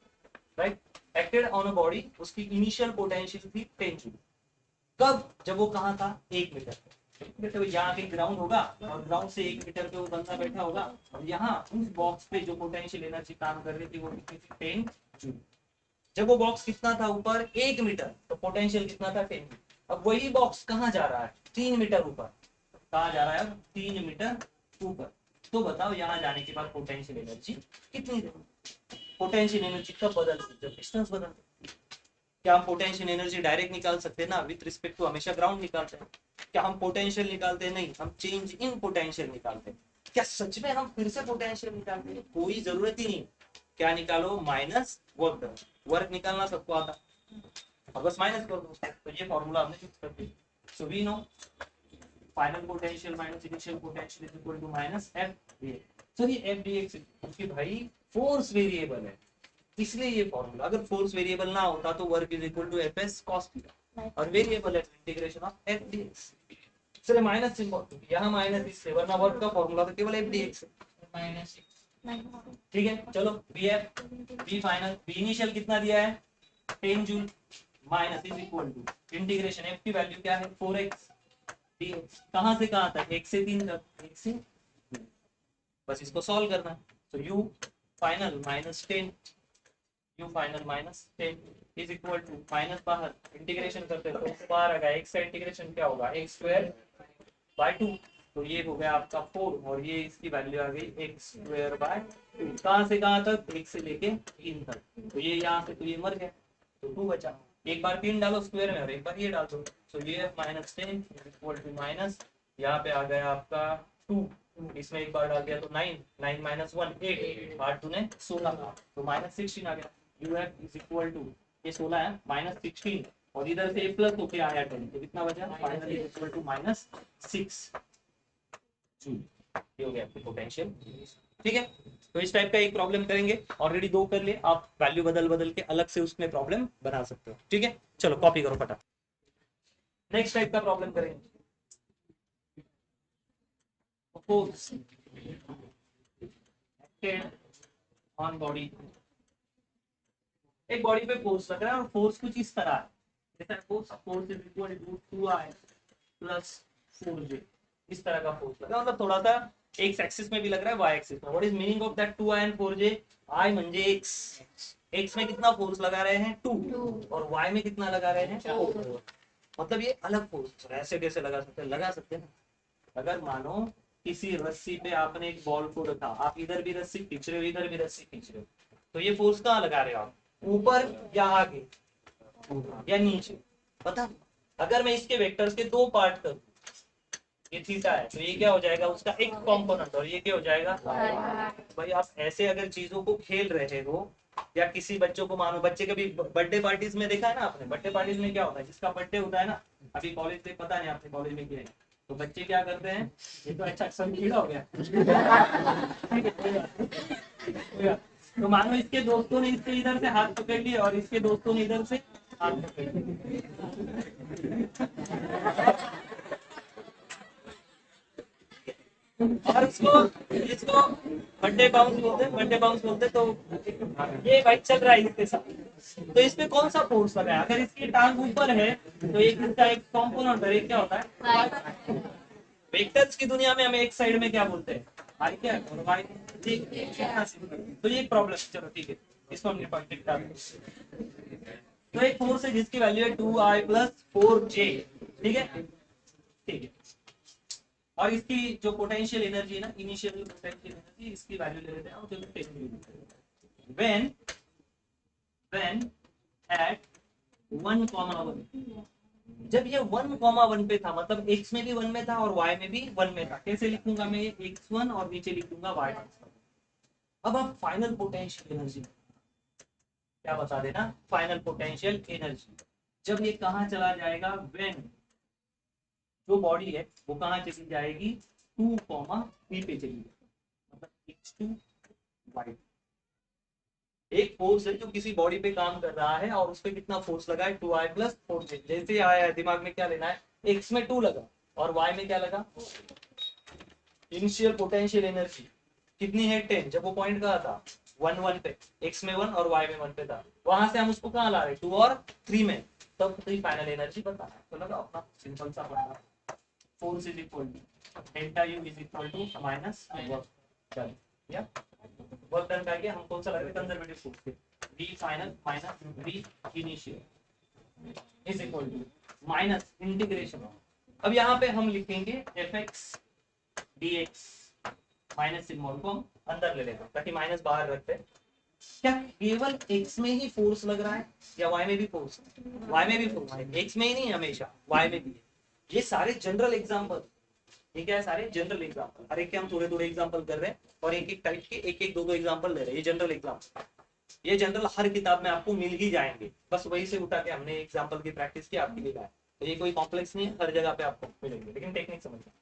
right? Acted on a body, उसकी initial potential थी 10 joule, कब, जब वो कहाँ था 1 metre पे, तो यहाँ पे ग्राउंड होगा और ग्राउंड से 1 मीटर पे वो बंदा बैठा होगा, और यहाँ उस बॉक्स पे जो पोटेंशियल एनर्जी काम कर रही थी वो कितनी थी 10 जूल। जब वो बॉक्स कितना था ऊपर 1 मीटर, तो पोटेंशियल कितना था 10 जूल। अब वही बॉक्स कहाँ जा रहा है, 3 मीटर ऊपर, कहाँ जा रहा है, 3 मीटर ऊपर। तो बताओ यहाँ जाने के बाद पोटेंशियल एनर्जी कितनी रहेगी। पोटेंशियल एनर्जी कब बदलती है, जब डिस्टेंस बदलती। क्या हम पोटेंशियल एनर्जी डायरेक्ट निकाल सकते हैं ना, विथ रिस्पेक्ट टू हमेशा ग्राउंड निकालते हैं। क्या हम पोटेंशियल निकालते हैं, नहीं, हम चेंज इन पोटेंशियल निकालते हैं। क्या सच में हम फिर से पोटेंशियल निकालते हैं, कोई जरूरत ही नहीं। क्या निकालो, माइनस वर्क डन। वर्क निकालना सबको आता, अब बस माइनस कर दो, तो ये फॉर्मूला हमने फिक्स कर दिया। So we know final potential minus initial potential is equal to minus F dx। So ये एफ dx क्योंकि भाई फोर्स वेरिएबल है, इसलिए ये फॉर्मूला। अगर फोर्स वेरिएबल ना होता तो work is equal to F S cos theta, और वेरिएबल है इंटीग्रेशन ऑफ एफ dx। चलिए माइनस सिंबल, यहाँ माइनस इससे, वरना वर्क का फॉर्मूला तो केवल एफ dx है, माइनस। ठीक है, चलो B F B final, B initial कितना दिया है, 10 जूल, minus is equal to integration F की वैल्यू क्या है, 4x dx। कहां से कहां तक, 1 से 3 तक, 1 से, बस इसको सॉल्व करना है। तो u final minus 10, u final minus 10 is equal to, minus बाहर इंटीग्रेशन करते हैं तो बाहर आ गया, x का इंटीग्रेशन क्या होगा, x स्क्वायर बाय 2। तो ये हो गया आपका 4, और ये इसकी वैल्यू आ गई x स्क्वायर बाय 2। कहां से कहां तक, 1 से लेके 3 तक। तो ये यहाँ से, तो ये मर गया, तो 2 बचा। एक बार 3 डालो स्क्वायर में और एक बार ये डाल दो। तो ये माइनस 10 इक्वल टू माइनस, यहाँ पे आ गया आपका 2, इसमें एक बार डाल दिया तो 9, 9 माइनस 1 8, 8 दूने 16, तो माइनस 16 आ गया। U F is equal to, ये 16 है, माइनस 16, और इधर से प्लस होके आया 10, तो कितना बचा, finally equal to minus 6 joule. ये हो गया आपकी पोटेंशियल। ठीक है, तो इस टाइप का एक प्रॉब्लम करेंगे, ऑलरेडी 2 कर लिए, आप वैल्यू बदल बदल के अलग से उसमें प्रॉब्लम बना सकते हो। ठीक है, चलो कॉपी करो फटाफट। नेक्स्ट टाइप का प्रॉब्लम करेंगे, फोर्स एक्टेड ऑन बॉडी। एक बॉडी पे फोर्स लग रहा है और फोर्स कुछ इस तरह है, जैसा force is equal to 2i plus 4j, इस तरह का फोर्स लग रहा है, मतलब थोड़ा सा एक्स एक्सिस में भी लग रहा है, वाई एक्सिस में। What is meaning of that 2i and 4j, i म्हणजे x में कितना फोर्स लगा रहे हैं 2, और y में कितना लगा रहे हैं 4। मतलब ये अलग फोर्स, ऐसे कैसे लगा सकते हैं, लगा सकते हैं ना। अगर मानो किसी रस्सी पे आपने एक बॉल को रखा, आप इधर भी रस्सी खींच रहे हो, इधर भी रस्सी खींच रहे हो, तो ये फोर्स कहाँ लगा रहे हो आप, ऊपर या आगे या नीचे, पता। अगर मैं इसके वेक्टर्स के 2 पार्ट करूं, ये थीटा है, तो ये क्या हो जाएगा, उसका एक कंपोनेंट, और ये क्या हो जाएगा। भाई आप ऐसे अगर चीजों को खेल रहे हो, या किसी बच्चों को, मानो बच्चे कभी बर्थडे पार्टीज में देखा है ना आपने, बर्थडे पार्टीज में क्या होता है, जिसका बर्थडे होता है ना, अभी कॉलेज में पता नहीं आपने कॉलेज में किया है, तो बच्चे क्या करते हैं, ये तो अच्छा सब कीड़ा हो गया। तो मानो इसके दोस्तों ने इसके इधर से हाथ पकड़ लिया और इसके दोस्तों ने इधर से हाथ पकड़ लिया, और इसको बर्थडे बाउंस बोलते हैं, बर्थडे बाउंस बोलते हैं। तो ये भाई चल रहा है इसके साथ, तो इस पे कौन सा फोर्स लगा है, अगर इसकी टांग ऊपर है तो एक इसका एक कॉम्पोनेंट है, क्या होता है, वेक्टर्स की दुनिया में हमें एक साइड में क्या बोलते हैं, आई क्या और वाई। तो ये प्रॉब्लम, चलो ठीक है, इसको हमने पॉइंट कर दिया। तो एक फोर्स है जिसकी वैल्यू है 2i प्लस 4j, ठीक है, ठीक है। और इसकी जो पोटेंशियल एनर्जी है ना, इनिशियल पोटेंशियल एनर्जी, इसकी वैल्यू ले लेते हैं, और चलो 10 व्हेन एट 1,1, जब ये 1,1 पे था, मतलब x में भी 1 में था और y में भी 1 में था। कैसे लिखूंगा मैं, x1 और नीचे लिख दूंगा y। अब आप फाइनल पोटेंशियल एनर्जी क्या बता देना, फाइनल पोटेंशियल एनर्जी जब ये कहां चला जाएगा, व्हेन जो बॉडी है वो कहां चली जाएगी, 2,3 पे चली जाएगी, मतलब x2 y। एक फोर्स है जो किसी बॉडी पे काम कर रहा है और उस पे कितना फोर्स लगा है, 2i प्लस 4j। जैसे आया है दिमाग में क्या लेना है, x में 2 लगा और y में क्या लगा, इनिशियल पोटेंशियल एनर्जी कितनी है 10, जब वो पॉइंट कहा था 1 पे, x में 1 और y में 1 पे था, वहां से हम उसको कहाँ ला रहे, 2 और 3 में, तब तो फाइनल एनर्जी बताना है। तो लगा अपना सिंपल सा बनना, force is equal to delta you is equal to minus work, या वर्क डन करके हम कौन सा लग रहा है, कंजर्वेटिव फोर्स, v फाइनल minus v initial is equal to minus integration. अब यहाँ पे हम लिखेंगे F X D X, minus symbol को हम अंदर ले लेते हैं ताकि माइनस बाहर रखते हैं। क्या केवल x में ही फोर्स लग रहा है या y में भी फोर्स? y में भी फोर्स है, x में ही नहीं हमेशा, y में भी है। ये सारे जनरल एग्जांपल, ठीक है, सारे जनरल एग्जांपल, हर एक के हम थोड़े थोड़े एग्जांपल कर रहे हैं और एक एक टाइप के एक एक दो दो एग्जांपल ले रहे हैं। ये जनरल एग्जांपल, ये जनरल हर किताब में आपको मिल ही जाएंगे, बस वही से उठा के हमने एग्जांपल की प्रैक्टिस की, आपके लिए लाया। तो ये कोई कॉम्प्लेक्स नहीं है, हर जगह पे आपको मिलेंगे, लेकिन टेक्निक समझना।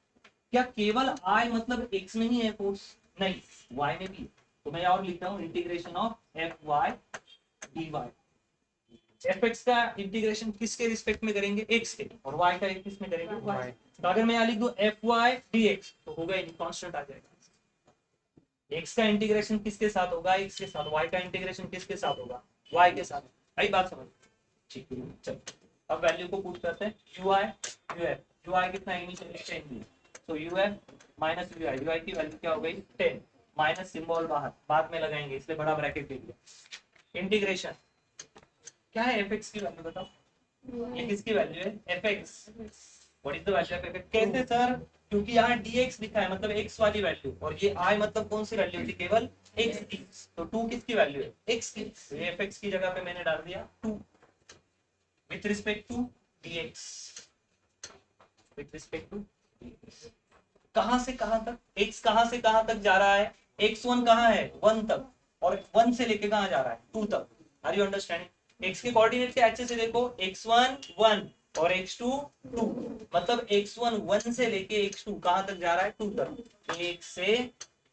क्या केवल I मतलब x में ही है फोर्स? नहीं, y में भी है। तो मैं और लिखता हूँ integration of F Y D Y. F X का इंटीग्रेशन किसके रिस्पेक्ट में करेंगे? x के, और y का किस में करेंगे? y। तो अगर मैं यहाँ लिख दूं एफ वाई डी एक्स तो होगा ही नहीं, कॉन्स्टेंट आ जाएगा। x का इंटीग्रेशन किसके साथ होगा? x के साथ। y का इंटीग्रेशन किसके साथ होगा? y के साथ। भाई बात समझ, ठीक है। चलो अब वैल्यू को पुट करते हैं, U I U F. U I कितना इनिशियल, तो U F minus U I, U I की वैल्यू क्या हो गई? 10, माइनस सिंबल बाहर बाद में लगाएंगे इसलिए बड़ा ब्रैकेट दे दिया। इंटीग्रेशन क्या है? एफ एक्स की वैल्यू बताओ, ये किसकी वैल्यू है? F x. What is the value of F x? कैसे सर? क्योंकि यहाँ dx लिखा है मतलब x वाली वैल्यू, और ये I मतलब कौन सी वैल्यू थी? केवल x की। तो 2 किसकी वैल्यू है? x की। तो ये एफ एक्स की जगह पे मैंने डाल दिया 2 with respect to dx, with respect to dx। कहां से कहां तक? x कहां से कहां तक जा रहा है? x1 कहां है? 1 तक, और 1 से लेके कहां जा रहा है? 2 तक। Are you understanding? x के कोऑर्डिनेट के अच्छे से देखो, x1 1 और x2 2, मतलब x1 1 से लेके x2 कहां तक जा रहा है? 2 तक। 1 से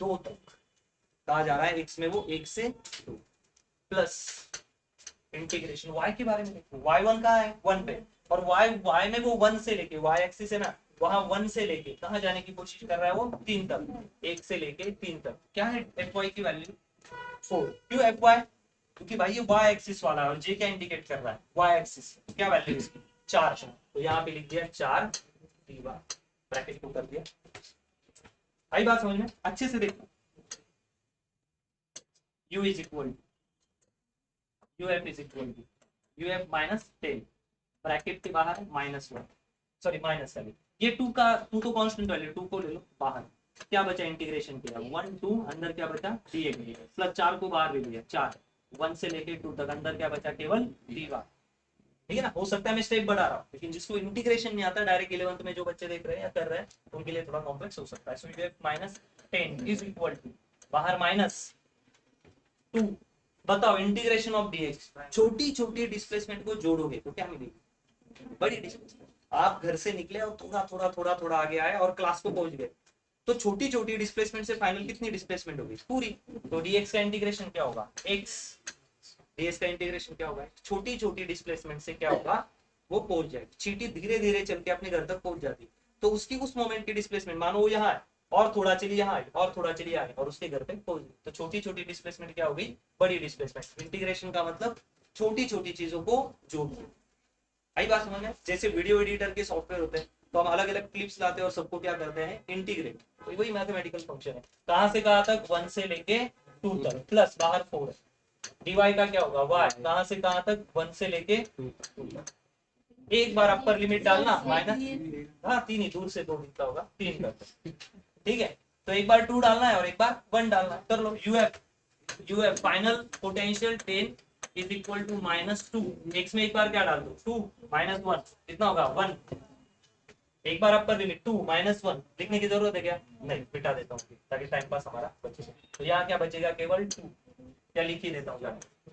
2 तक कहा जा रहा है x में, वो 1 से 2 प्लस इंटीग्रेशन y के बारे में देखो, y1 कहां है? 1 पे, और y में वो 1 से लेके, y एक्सिस है ना, वहां 1 से लेके कहां जाने की कोशिश कर रहा है? वो 3 तक, 1 से लेके 3 तक। क्या है एफ वाई की वैल्यू? 4। क्यों एफ वाई? क्योंकि भाई ये y एक्सिस वाला है, और j क्या इंडिकेट कर रहा है? y axis. क्या वैल्यू इसकी? 4। तो यहाँ पे लिख दिया 4 dy, ब्रैकेट को कर दिया। आई बात समझ में? अच्छे से देखो, u is equal to uf is equal to uf minus 10, bracket के बाहर -1, सॉरी -7। ये 2 तो कांस्टेंट वैल्यू, 2 को ले लो बाहर। क्या बचा? इंटीग्रेशन किया 1 2, अंदर क्या बचा? dx, प्लस 4 को बाहर ले लिया, 4 1 से लेके 2 तक, अंदर क्या बचा? केवल dy। ठीक है ना? हो सकता है मैं स्टेप बढ़ा रहा हूँ, लेकिन जिसको इंटीग्रेशन नहीं आता, डायरेक्ट 11th में जो बच्चे देख रहे हैं या कर रहे हैं, उनके लिए थोड़ा कॉम्प्लेक्स हो सकता है। So uf minus 10 is equal to, बाहर -2। बताओ इंटीग्रेशन ऑफ dx, छोटी छोटी डिस्प्लेसमेंट को जोड़ोगे तो क्या मिलेगी? बड़ी डिस्प्लेसमेंट। आप घर से निकले और थोड़ा आगे आए और क्लास को पहुंच गए, तो छोटी छोटी डिस्प्लेसमेंट से फाइनल कितनी डिस्प्लेसमेंट होगी? पूरी। तो dx का इंटीग्रेशन क्या होगा? x। dx का इंटीग्रेशन क्या होगा? छोटी छोटी डिस्प्लेसमेंट से क्या होगा? वो पहुंच जाएगी। चींटी धीरे धीरे चल के अपने घर तक पहुंच जाती, तो उसकी उस मोमेंट की डिस्प्लेसमेंट, मानो वो यहाँ है और थोड़ा चली यहाँ आई और थोड़ा चली आए और उसके घर पे पहुंच गई, तो छोटी छोटी डिस्प्लेसमेंट क्या होगी? बड़ी डिस्प्लेसमेंट। इंटीग्रेशन का मतलब छोटी छोटी चीजों को जोड़ना। आई बात समझ में? जैसे वीडियो एडिटर के सॉफ्टवेयर होते हैं, तो हम अलग अलग क्लिप्स लाते हैं और सबको क्या करते हैं? इंटीग्रेट। तो वही मैथमेटिकल फंक्शन है। कहां से कहां तक? 1 से लेके 2 तक, प्लस बाहर 4 है। dy का क्या होगा? y। कहां से कहां तक? 1 से लेके 2 तक। एक बार अपर लिमिट डालना, माइनस, हाँ 3 ही, दूर से 2 दिखता होगा, 3 तक। ठीक है, तो एक बार 2 डालना है और एक बार 1 डालना है। कर लो। uf final potential 10 is equal to -2। x में एक बार क्या डाल दो? 2 -1 कितना होगा? 1। एक बार अपर लिमिट 2 -1 लिखने की जरूरत है क्या? नहीं, मिटा देता हूँ ताकि टाइम पास हमारा बचे। तो यहाँ क्या बचेगा? केवल 2। क्या लिख ही देता हूँ जाके,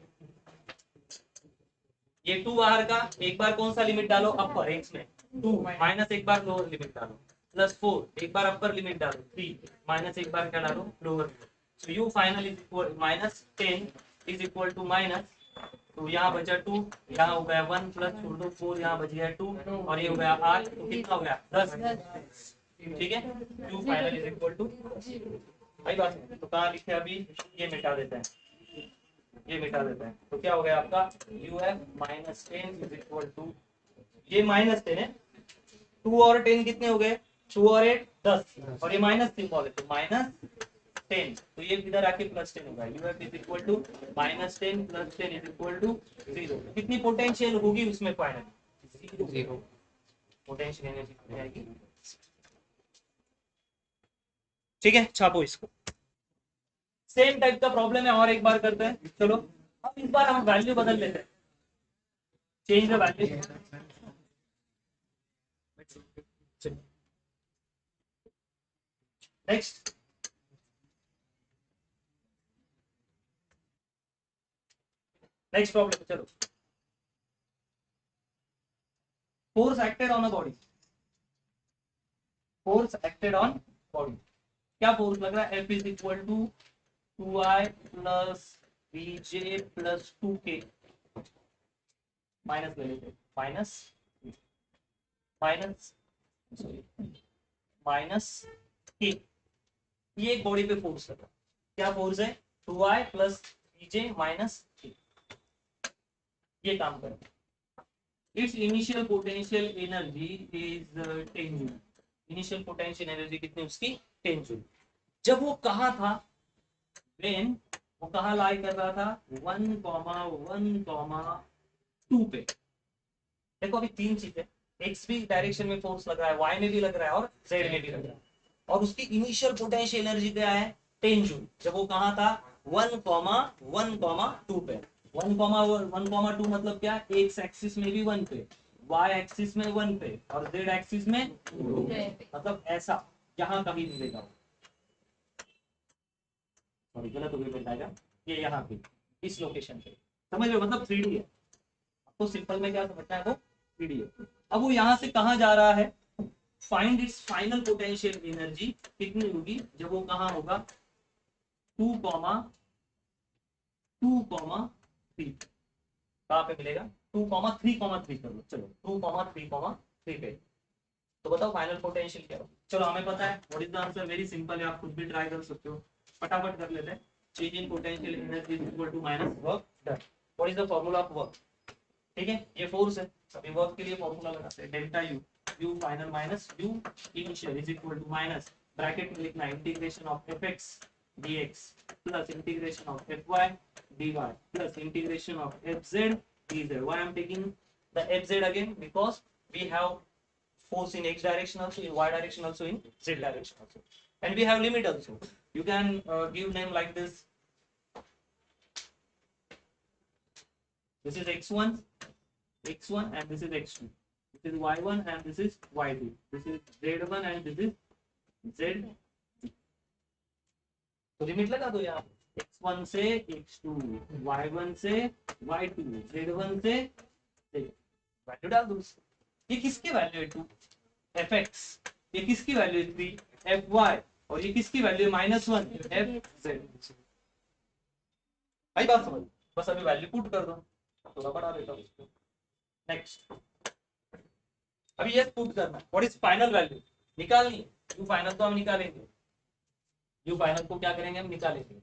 ये 2 बाहर का, एक बार कौन सा लिमिट डालो? अपर। x में 2 माइनस एक बार लोअर लिमिट डालो, प्लस 4 एक बार अपर लिमिट डालो, 3 माइनस एक बार क्या डालो? Lower limit. So u final is equal -10 is equal to minus, तो यहाँ बचा 2, यहाँ हो गया 1 प्लस छोड़ दो 4, यहाँ बच गया 2 और ये हो गया 8, तो कितना हो गया? 10। ठीक है, u final is equal to, आई बात। तो कहाँ लिखे अभी? ये मिटा देते हैं, ये मिटा देते हैं। तो क्या हो गया आपका? uf minus 10 is equal to, ये -10 है, 2 और 10 कितने हो गए? 2 और 8 10, और ये माइनस सिंबल है तो -10, तो ये इधर आके +10 होगा। uf is equal to -10 + 10 is equal to 0। कितनी पोटेंशियल होगी उसमें? फाइनल 0। पोटेंशियल एनर्जी कितनी आएगी। ठीक है, छापो इसको। सेम टाइप का प्रॉब्लम है और एक बार करते हैं। चलो अब इस बार हम वैल्यू बदल लेते हैं, change the value. Next next problem, चलो। Force acted on a body, force acted on body, क्या फोर्स लग रहा है? F is equal to 2I plus Vj plus 2K, minus ले लेते, माइनस माइनस माइनस K, ये एक बॉडी पे फोर्स लग रहा है। क्या फोर्स है? 2I plus Vj minus K, ये काम करें। It's initial potential energy is 10 joule. Initial potential energy कितनी उसकी? 10 जूल। जब वो कहाँ था? व्हेन वो कहाँ लाई कर रहा था? 1,1,2 पे। देखो अभी तीन चीजें, एक्स भी डायरेक्शन में फोर्स लग रहा है, वाई में भी लग रहा है और जेड में भी लग रहा है, और उसकी इनिशियल पोटेंशियल एनर्जी क्या है? 10 जूल। जब वो कहाँ था? 1,1,2 पे। 1,1,2 मतलब क्या? एक्स एक्सिस में भी 1 पे, वाई एक्सिस में 1 पे और जेड एक्सिस में 2 पे। मतलब ऐसा यहाँ कहीं मिलेगा, सॉरी गलत हो गया बताएगा, ये यहाँ पे इस लोकेशन पे, समझ लो, मतलब 3D है। आपको सिंपल में क्या समझना है? वो 3D है। अब वो यहाँ से कहाँ जा रहा है? Find its final potential energy कितनी होगी जब वो कहाँ होगा? 2,3 कहाँ पे मिलेगा? 2,3,3 कर लो, चलो 2,3,3 पे। तो बताओ फाइनल पोटेंशियल क्या होगा? चलो हमें पता है what is the answer, very simple है, आप खुद भी ट्राई कर सकते हो, फटाफट कर लेते हैं। Change in potential energy is equal to minus work done. What is the formula of work? ठीक है, ये फोर्स है, अभी वर्क के लिए फार्मूला लगाते हैं, delta U, U final minus you initial is equal to minus, bracket में लिखना integration of fx dx plus integration of fy dy plus integration of fz dz. Why I am taking the fz again? Because we have force in x direction also, in y direction also, in z direction also, and we have limit also. You can give name like this. This is x1 and this is x2. This is y1 and this is y2. This is z1 and this is z. तो limit लगा दो यहाँ, x1 से x2, y1 से y2, z1 से z, value डाल दो। ये किसकी वैल्यू है? 2 fx, ये किसकी वैल्यू है? 3 fy, और ये किसकी वैल्यू है? -1 fz। भाई बात समझ, बस अभी वैल्यू पुट कर दो, थोड़ा बढ़ा देता हूँ इसको। नेक्स्ट, अभी ये पुट करना है, व्हाट इज फाइनल वैल्यू निकालनी है। यू फाइनल तो हम निकालेंगे, यू फाइनल को क्या करेंगे? हम निकालेंगे।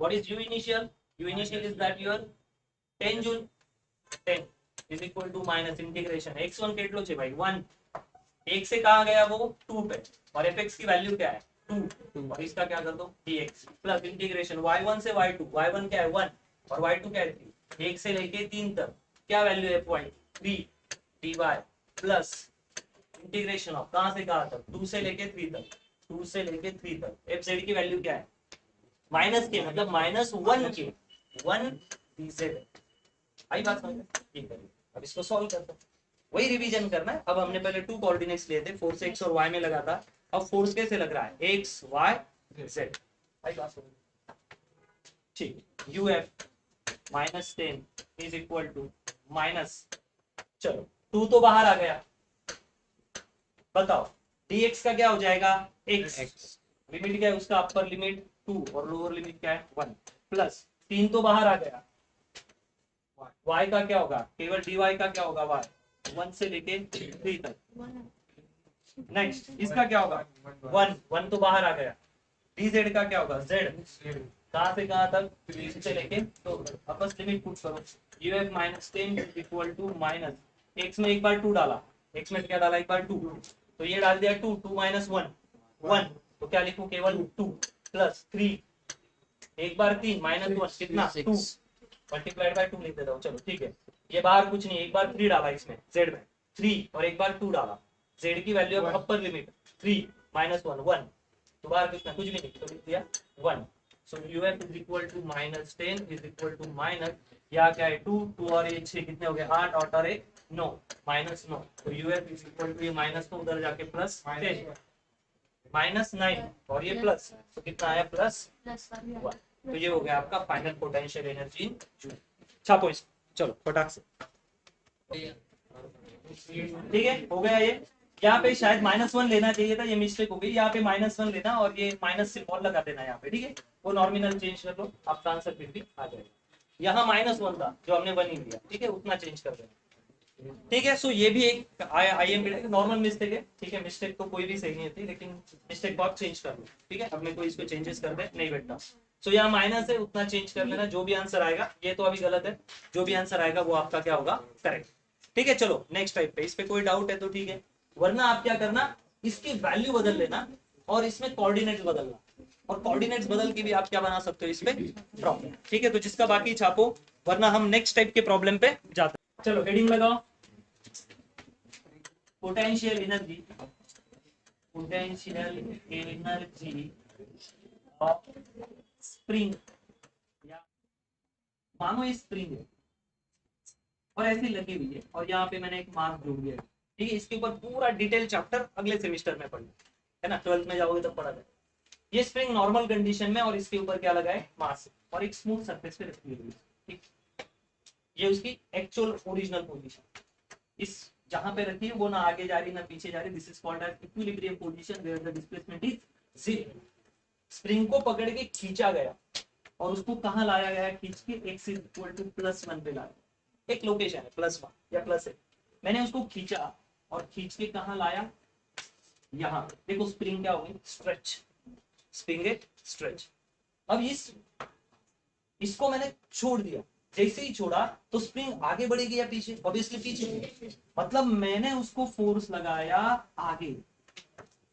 What is U initial? U initial is that your 10 joule, 10 is equal to minus integration x1 કેટલો છે भाई? 1, एक से कहाँ गया वो? 2 पे, और fx की वैल्यू क्या है? 2, और इसका क्या कर दो? dx प्लस इंटीग्रेशन y1 से y2, y1 क्या है? 1 और y2 क्या है? 3, 1 से लेके 3 तक क्या वैल्यू है? fy 3 dy plus integration of कहाँ से कहाँ तक? 2 से लेके 3 तक, 2 से लेके 3 तक। fz की वैल्यू क्या है? माइनस के, मतलब -1 के 1 dz। आई बात समझ में? ठीक है, अब इसको सॉल्व करते हैं, वही रिवीजन करना है। अब हमने पहले 2 कोऑर्डिनेट्स लिए थे, फोर्स x और y में लगा था, अब फोर्स कैसे लग रहा है? x y z। आई बात समझ में? ठीक, uf -10 is equal to minus, चलो 2 तो बाहर आ गया, बताओ dx का क्या हो जाएगा? x, लिमिट क्या है उसका? अपर लिमिट 2 और लोअर लिमिट क्या है? 1 प्लस 3 तो बाहर आ गया, y का क्या होगा? केवल dy का क्या होगा? y 1 से लेके 3 तक। नेक्स्ट, इसका क्या होगा? 1 तो बाहर आ गया, dz का क्या होगा? z कहाँ से कहाँ तक? 3 से लेके, तो आपस लिमिट पुट करो, uf -10 is equal to minus, x में एक बार 2 डाला, x में क्या डाला? एक बार 2, तो ये डाल दिया 2, 2 - 1 1, तो क्या लिखूं? केवल 2 प्लस 3, एक बार 3 -1 कितना? 2 मल्टीप्लाइड बाय 2 लिख देता हूँ। चलो ठीक है, ये बाहर कुछ नहीं, एक बार 3 डाला इसमें z में, 3 और एक बार 2 डाला, z की value of upper limit 3 minus 1 1, दोबारा कितना, कुछ भी नहीं, तो लिख दिया 1। So uf is equal to minus 10 is equal to minus, यहाँ क्या है 2 2 और ये 6 कितने हो गए 8 8 और 1 9 माइनस 9, तो uf इज इक्वल टू ये माइनस को उधर जाके प्लस 10 माइनस 9 और ये प्लस, तो कितना आया प्लस 1। तो ये हो गया आपका final potential energy in joule. छापो इस, चलो फटाक से, ठीक है हो गया ये। यहाँ पे शायद -1 लेना चाहिए था, ये मिस्टेक हो गई, यहाँ पे -1 लेना और ये माइनस सिंबल लगा देना यहाँ पे, ठीक है, वो नॉमिनल चेंज कर लो, आपका आंसर फिर भी आ जाएगा। यहाँ -1 था जो हमने 1 ही लिया, ठीक है, उतना चेंज कर देना, ठीक है। सो ये भी एक IIM नॉर्मल मिस्टेक है, ठीक है, मिस्टेक तो कोई भी सही नहीं होती, लेकिन मिस्टेक बहुत चेंज कर लो, ठीक है, अब मैं कोई इसको चेंजेस कर दे नहीं बेटा। सो यहाँ माइनस है, उतना चेंज कर लेना, जो भी आंसर आएगा, ये तो अभी गलत है, जो भी आंसर आएगा वो आपका क्या होगा, करेक्ट, ठीक है। चलो नेक्स्ट टाइप पे, इस पे कोई डाउट है तो ठीक है, वरना आप क्या करना, इसकी वैल्यू बदल लेना और इसमें कोऑर्डिनेट्स बदलना, और कोऑर्डिनेट्स बदल के भी आप क्या बना सकते हो इस पे प्रॉब्लम, ठीक है। तो जिसका बाकी छापो, वरना हम नेक्स्ट टाइप के प्रॉब्लम पे जाते हैं। चलो हेडिंग लगाओ, potential energy, potential energy of spring, या मानो ये स्प्रिंग है और ऐसी लगी हुई है, और यहाँ पे मैंने एक मास जोड़ दिया, ठीक है। इसके ऊपर पूरा डिटेल चैप्टर अगले सेमेस्टर में पढ़ना है ना, 12th में जाओगे तब पढ़ा जाए। ये स्प्रिंग नॉर्मल कंडीशन में, और इसके ऊपर क्या लगा है, मास, और एक स्मूथ सरफेस पे रखी हुई है, ठीक। ये उसकी एक्चुअल ओरिजिनल पोजीशन, इस जहां पे रखी है वो ना आगे जा रही ना पीछे जा रही, this is called as equilibrium position where the displacement is 0। Spring को पकड़ के खींचा गया और उसको कहां लाया गया, खींच के x इक्वल टू +1 पे लाया, एक लोकेशन है +1 या प्लस है, मैंने उसको खींचा और खींच के कहां लाया, यहाँ देखो स्प्रिंग क्या होगी, स्ट्रेच, स्प्रिंग है स्ट्रेच। अब इसको मैंने छोड़ दिया, जैसे ही छोड़ा तो स्प्रिंग आगे बढ़ेगी या पीछे, ऑब्वियसली पीछे, मतलब मैंने उसको फोर्स लगाया आगे,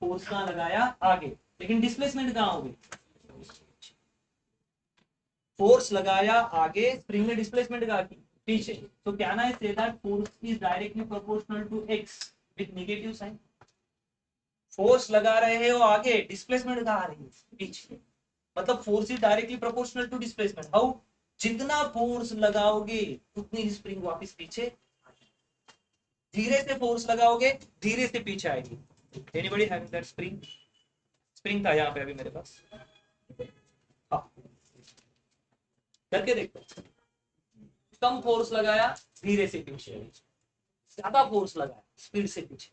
फोर्स कहां लगाया आगे, लेकिन डिस्प्लेसमेंट कहां होगी, फोर्स लगाया आगे, स्प्रिंग ने डिस्प्लेसमेंट कहा की पीछे, तो क्या ना say that force is directly proportional to x with negative sign. Force लगा रहे हो आगे, डिस्प्लेसमेंट कहां आ रही है पीछे, मतलब force is directly proportional to displacement. How, जितना फोर्स लगाओगे उतनी स्प्रिंग वापस पीछे, धीरे से फोर्स लगाओगे धीरे से पीछे आएगी। Anybody having that spring, spring था यहाँ पे अभी मेरे पास, हाँ करके देखो, कम फोर्स लगाया धीरे से पीछे, ज्यादा फोर्स लगाया स्पीड से पीछे,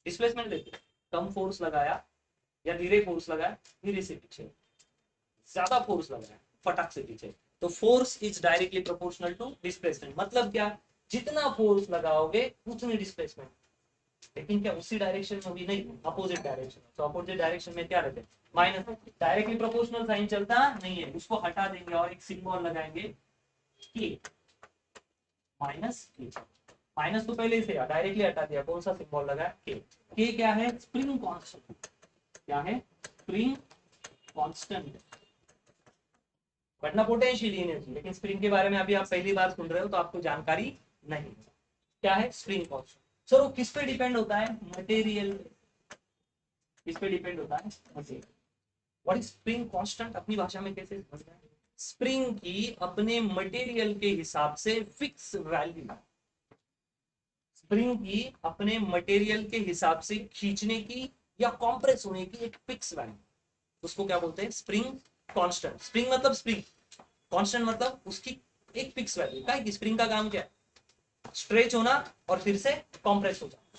डिस्प्लेसमेंट देखो, कम फोर्स लगाया या धीरे फोर्स लगाया धीरे से पीछे, ज्यादा फोर्स लगाया फटाक से पीछे, तो force is directly proportional to displacement. मतलब क्या, जितना फोर्स लगाओगे उतनी डिस्प्लेसमेंट, लेकिन क्या उसी डायरेक्शन में भी नहीं, अपोजिट डायरेक्शन, तो अपोजिट डायरेक्शन में क्या रहते हैं माइनस, डायरेक्टली प्रोपोर्शनल साइन चलता नहीं है, उसको हटा देंगे और एक सिंबल लगाएंगे के, माइनस के, माइनस तो पहले से डायरेक्टली हटा दिया, कौन सा सिंबल लगा के क्या है, स्प्रिंग कांस्टेंट, क्या है स्प्रिंग कांस्टेंट, वरना पोटेंशियल एनर्जी, लेकिन स्प्रिंग के बारे में अभी आप पहली बार सुन रहे हो तो आपको जानकारी नहीं, क्या है स्प्रिंग कांस्टेंट। सर वो किस पे डिपेंड होता है, मटेरियल, किस पे डिपेंड होता है, material. What is spring constant, अपनी भाषा में कैसे समझना है, स्प्रिंग की अपने मटेरियल के हिसाब से फिक्स वैल्यू, स्प्रिंग की अपने मटेरियल के हिसाब से खींचने की या कॉम्प्रेस होने की एक फिक्स वैल्यू, उसको क्या बोलते हैं स्प्रिंग कांस्टेंट। स्प्रिंग मतलब स्प्रिंग, कांस्टेंट मतलब उसकी एक फिक्स वैल्यू, क्या है, स्प्रिंग का काम क्या है, स्ट्रेच होना और फिर से कॉम्प्रेस हो जाना,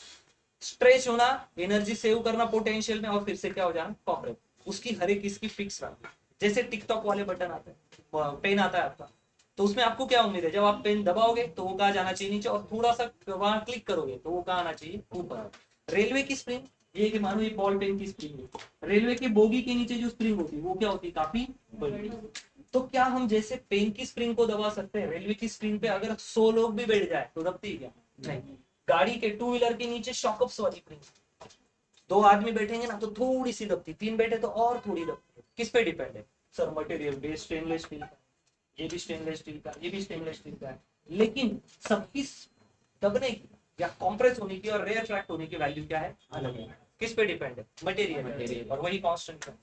स्ट्रेच होना, एनर्जी सेव करना पोटेंशियल में, और फिर से क्या हो जाना कॉम्प्रेस, उसकी हर एक इसकी फिक्स वैल्यू। जैसे टिकटॉक वाले बटन आते हैं, पेन आता है आपका, तो उसमें आपको क्या उम्मीद है, जब आप पेन दबाओगे तो वो कहाँ जाना चाहिए नीचे, और थोड़ा सा वहां क्लिक करोगे तो वो कहाँ आना चाहिए ऊपर। रेलवे की स्प्रिंग, ये कि मानो ये बॉल पेन की स्प्रिंग है, रेलवे की बोगी के नीचे जो स्प्रिंग होती है वो क्या होती है, काफी बड़ी। तो क्या हम जैसे पेन की स्प्रिंग को दबा सकते हैं, रेलवे की स्प्रिंग पे अगर 100 लोग भी बैठ जाए तो दबती है क्या, नहीं। गाड़ी के 2 व्हीलर के नीचे शॉकअप्स वाली स्प्रिंग, 2 आदमी बैठेंगे ना तो थोड़ी सी दबती, 3 बैठे तो और थोड़ी दबती, किस पे डिपेंड है sir, material based, stainless steel का, ये भी स्टेनलेस स्टील का, ये भी स्टेनलेस स्टील का है, लेकिन सबकी दबने की या कॉम्प्रेस होने की और रेअट्रैक्ट होने की वैल्यू क्या है, अलग है। किस पे डिपेंड है, मटेरियल, और वही कांस्टेंट है।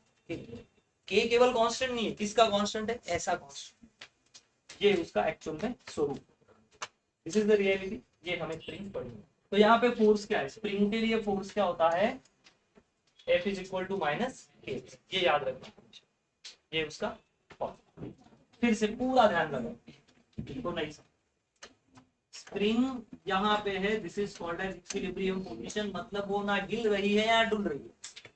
के केवल कांस्टेंट नहीं है, किसका कांस्टेंट है, ऐसा कांस्टेंट, ये उसका एक्चुअल में स्वरूप। दिस इज द रियलिटी, ये हमें स्प्रिंग पढ़नी है। तो यहाँ पे फोर्स क्या है, स्प्रिंग के लिए फोर्स क्या होता है, F is equal to minus K, ये याद रखना, ये उसका फॉर्मूला। फिर से पूरा ध्यान रखना तो नहीं, स्प्रिंग यहाँ पे है, this is called as equilibrium position, मतलब वो ना हिल रही है या डुल रही है।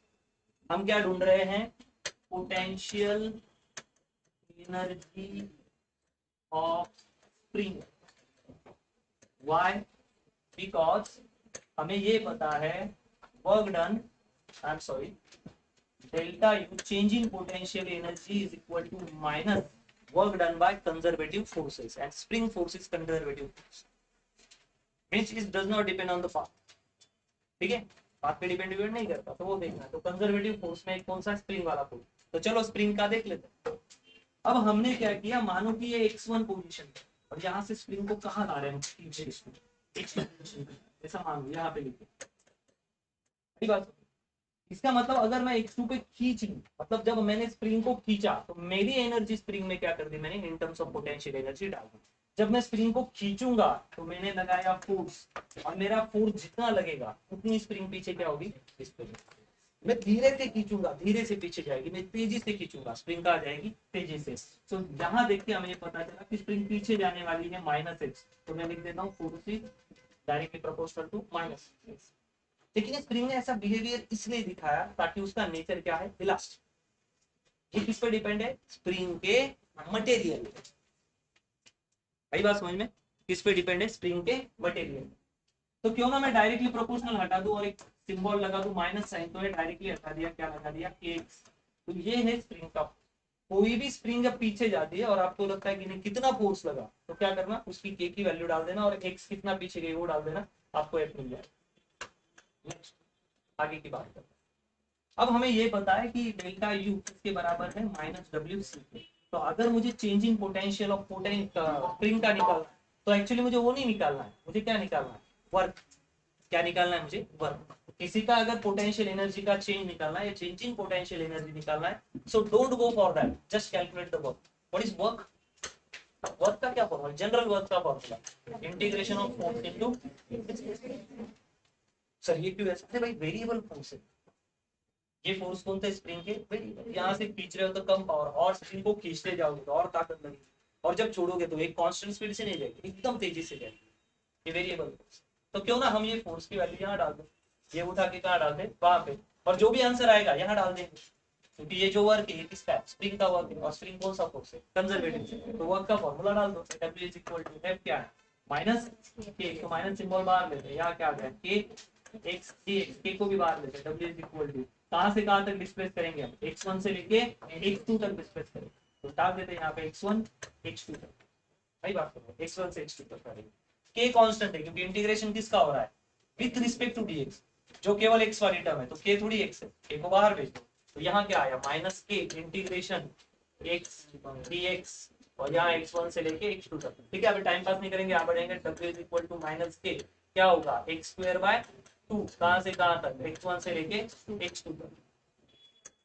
हम क्या ढूंढ रहे हैं, potential energy of spring. Why, because हमें ये पता है work done, I am sorry, delta U change in potential energy is equal to minus work done by conservative forces, and spring force is conservative force, which is does not depend on the path. ठीक है, path पे depend नहीं करता, तो वो देखना है। तो कंजर्वेटिव फोर्स में कौन सा, स्प्रिंग वाला फोर्स। तो चलो स्प्रिंग का देख लेते हैं। अब हमने क्या किया, मानो कि ये x1 पोजीशन है और यहाँ से स्प्रिंग को कहाँ ला रहे हैं, ऐसा मान लो, यहाँ पे लिखे बात। इसका मतलब अगर मैं x2 पे खींच लूं, मतलब जब मैंने स्प्रिंग को खींचा तो मेरी एनर्जी स्प्रिंग में क्या कर दी मैंने, in terms of potential energy डाल दी। जब मैं स्प्रिंग को खींचूंगा तो मैंने लगाया फोर्स, और मेरा फोर्स जितना लगेगा उतनी स्प्रिंग पीछे क्या होगी, इस पे। मैं धीरे से खींचूंगा, धीरे से पीछे जाएगी, मैं तेजी से खींचूंगा, स्प्रिंग का आ जाएगी तेजी से। तो यहाँ देखिए हमें पता चला कि स्प्रिंग पीछे जाने वाली है -x, तो मैं लिख देता हूँ force is directly proportional to -x। लेकिन स्प्रिंग ने ऐसा बिहेवियर इसलिए दिखाया ताकि उसका नेचर क्या है, इलास्टिक। ये किस पे डिपेंड है, स्प्रिंग के मटेरियल। भाई बात समझ में, किस पे डिपेंड है, स्प्रिंग के मटेरियल। तो क्यों ना मैं डायरेक्टली प्रोपोर्शनल हटा दूं और एक सिंबल लगा दूं माइनस साइन, तो ये डायरेक्टली हटा दिया, क्या लगा दिया, x। तो ये है स्प्रिंग का। कोई भी स्प्रिंग जब पीछे जाती है और आपको लगता है कि नहीं कितना फोर्स लगा, तो क्या करना, उसकी k की वैल्यू डाल देना और x कितना पीछे गई वो डाल देना, आपको f मिल जाएगा। नेक्स्ट आगे की बात करते हैं। अब हमें ये पता है कि डेल्टा यू किसके बराबर है, -wc के। तो अगर मुझे change in potential of spring का निकालना है, तो एक्चुअली मुझे वो नहीं निकालना है, मुझे क्या निकालना है, वर्क। क्या निकालना है मुझे, वर्क। किसी का अगर पोटेंशियल एनर्जी का चेंज निकालना है या चेंज इन पोटेंशियल एनर्जी निकालना है, so don't go for that, just calculate the work. What is work, work का क्या फॉर्मूला, जनरल वर्क का formula integration of force into. Sir ये क्यों ऐसा, भाई वेरिएबल फोर्स है, ये फोर्स कौन सा, स्प्रिंग के वेरिएबल। यहाँ से खींच रहे हो तो कम पावर, और स्प्रिंग को खींचते जाओगे तो और ताकत लगेगी, और जब छोड़ोगे तो एक कांस्टेंट स्पीड से नहीं जाएगी, एकदम तेजी से जाएगी, ये वेरिएबल फोर्स। तो क्यों ना हम ये फोर्स की वैल्यू यहाँ डाल दें, ये उठा के कहाँ डाल दें, वहां पे, और जो भी आंसर आएगा यहाँ डाल देंगे, क्योंकि ये जो वर्क है किसका है, स्प्रिंग का वर्क है, और स्प्रिंग कौन सा फोर्स है, कंजर्वेटिव। तो वर्क का फॉर्मूला डाल दो, W is equal to F क्या है, माइनस के, तो माइनस सिंबल बाहर लेते हैं, यहाँ क्या आ गया, के एक्स के को भी बाहर लेते हैं, W इज इक्वल टू कहाँ से कहाँ तक डिस्प्लेस करेंगे हम, x1 से लेके x2 तक डिस्प्लेस करेंगे। तो डाल देते हैं यहाँ पे x1 x2 तक, सही बात करो, x1 से x2 तक करेंगे। k कांस्टेंट है क्योंकि इंटीग्रेशन किसका हो रहा है, विथ रिस्पेक्ट टू dx, जो केवल x वाली टर्म है, तो k थोड़ी x है, k को बाहर भेज दो। तो यहाँ क्या आया, माइनस के इंटीग्रेशन x dx, और यहाँ x1 से लेके x2 तक। ठीक है, अभी टाइम पास नहीं करेंगे, आगे बढ़ेंगे। w is equal to minus K, क्या होगा, x स्क्वायर बाय 2, कहाँ से कहाँ तक, x1 से लेके x2 तक।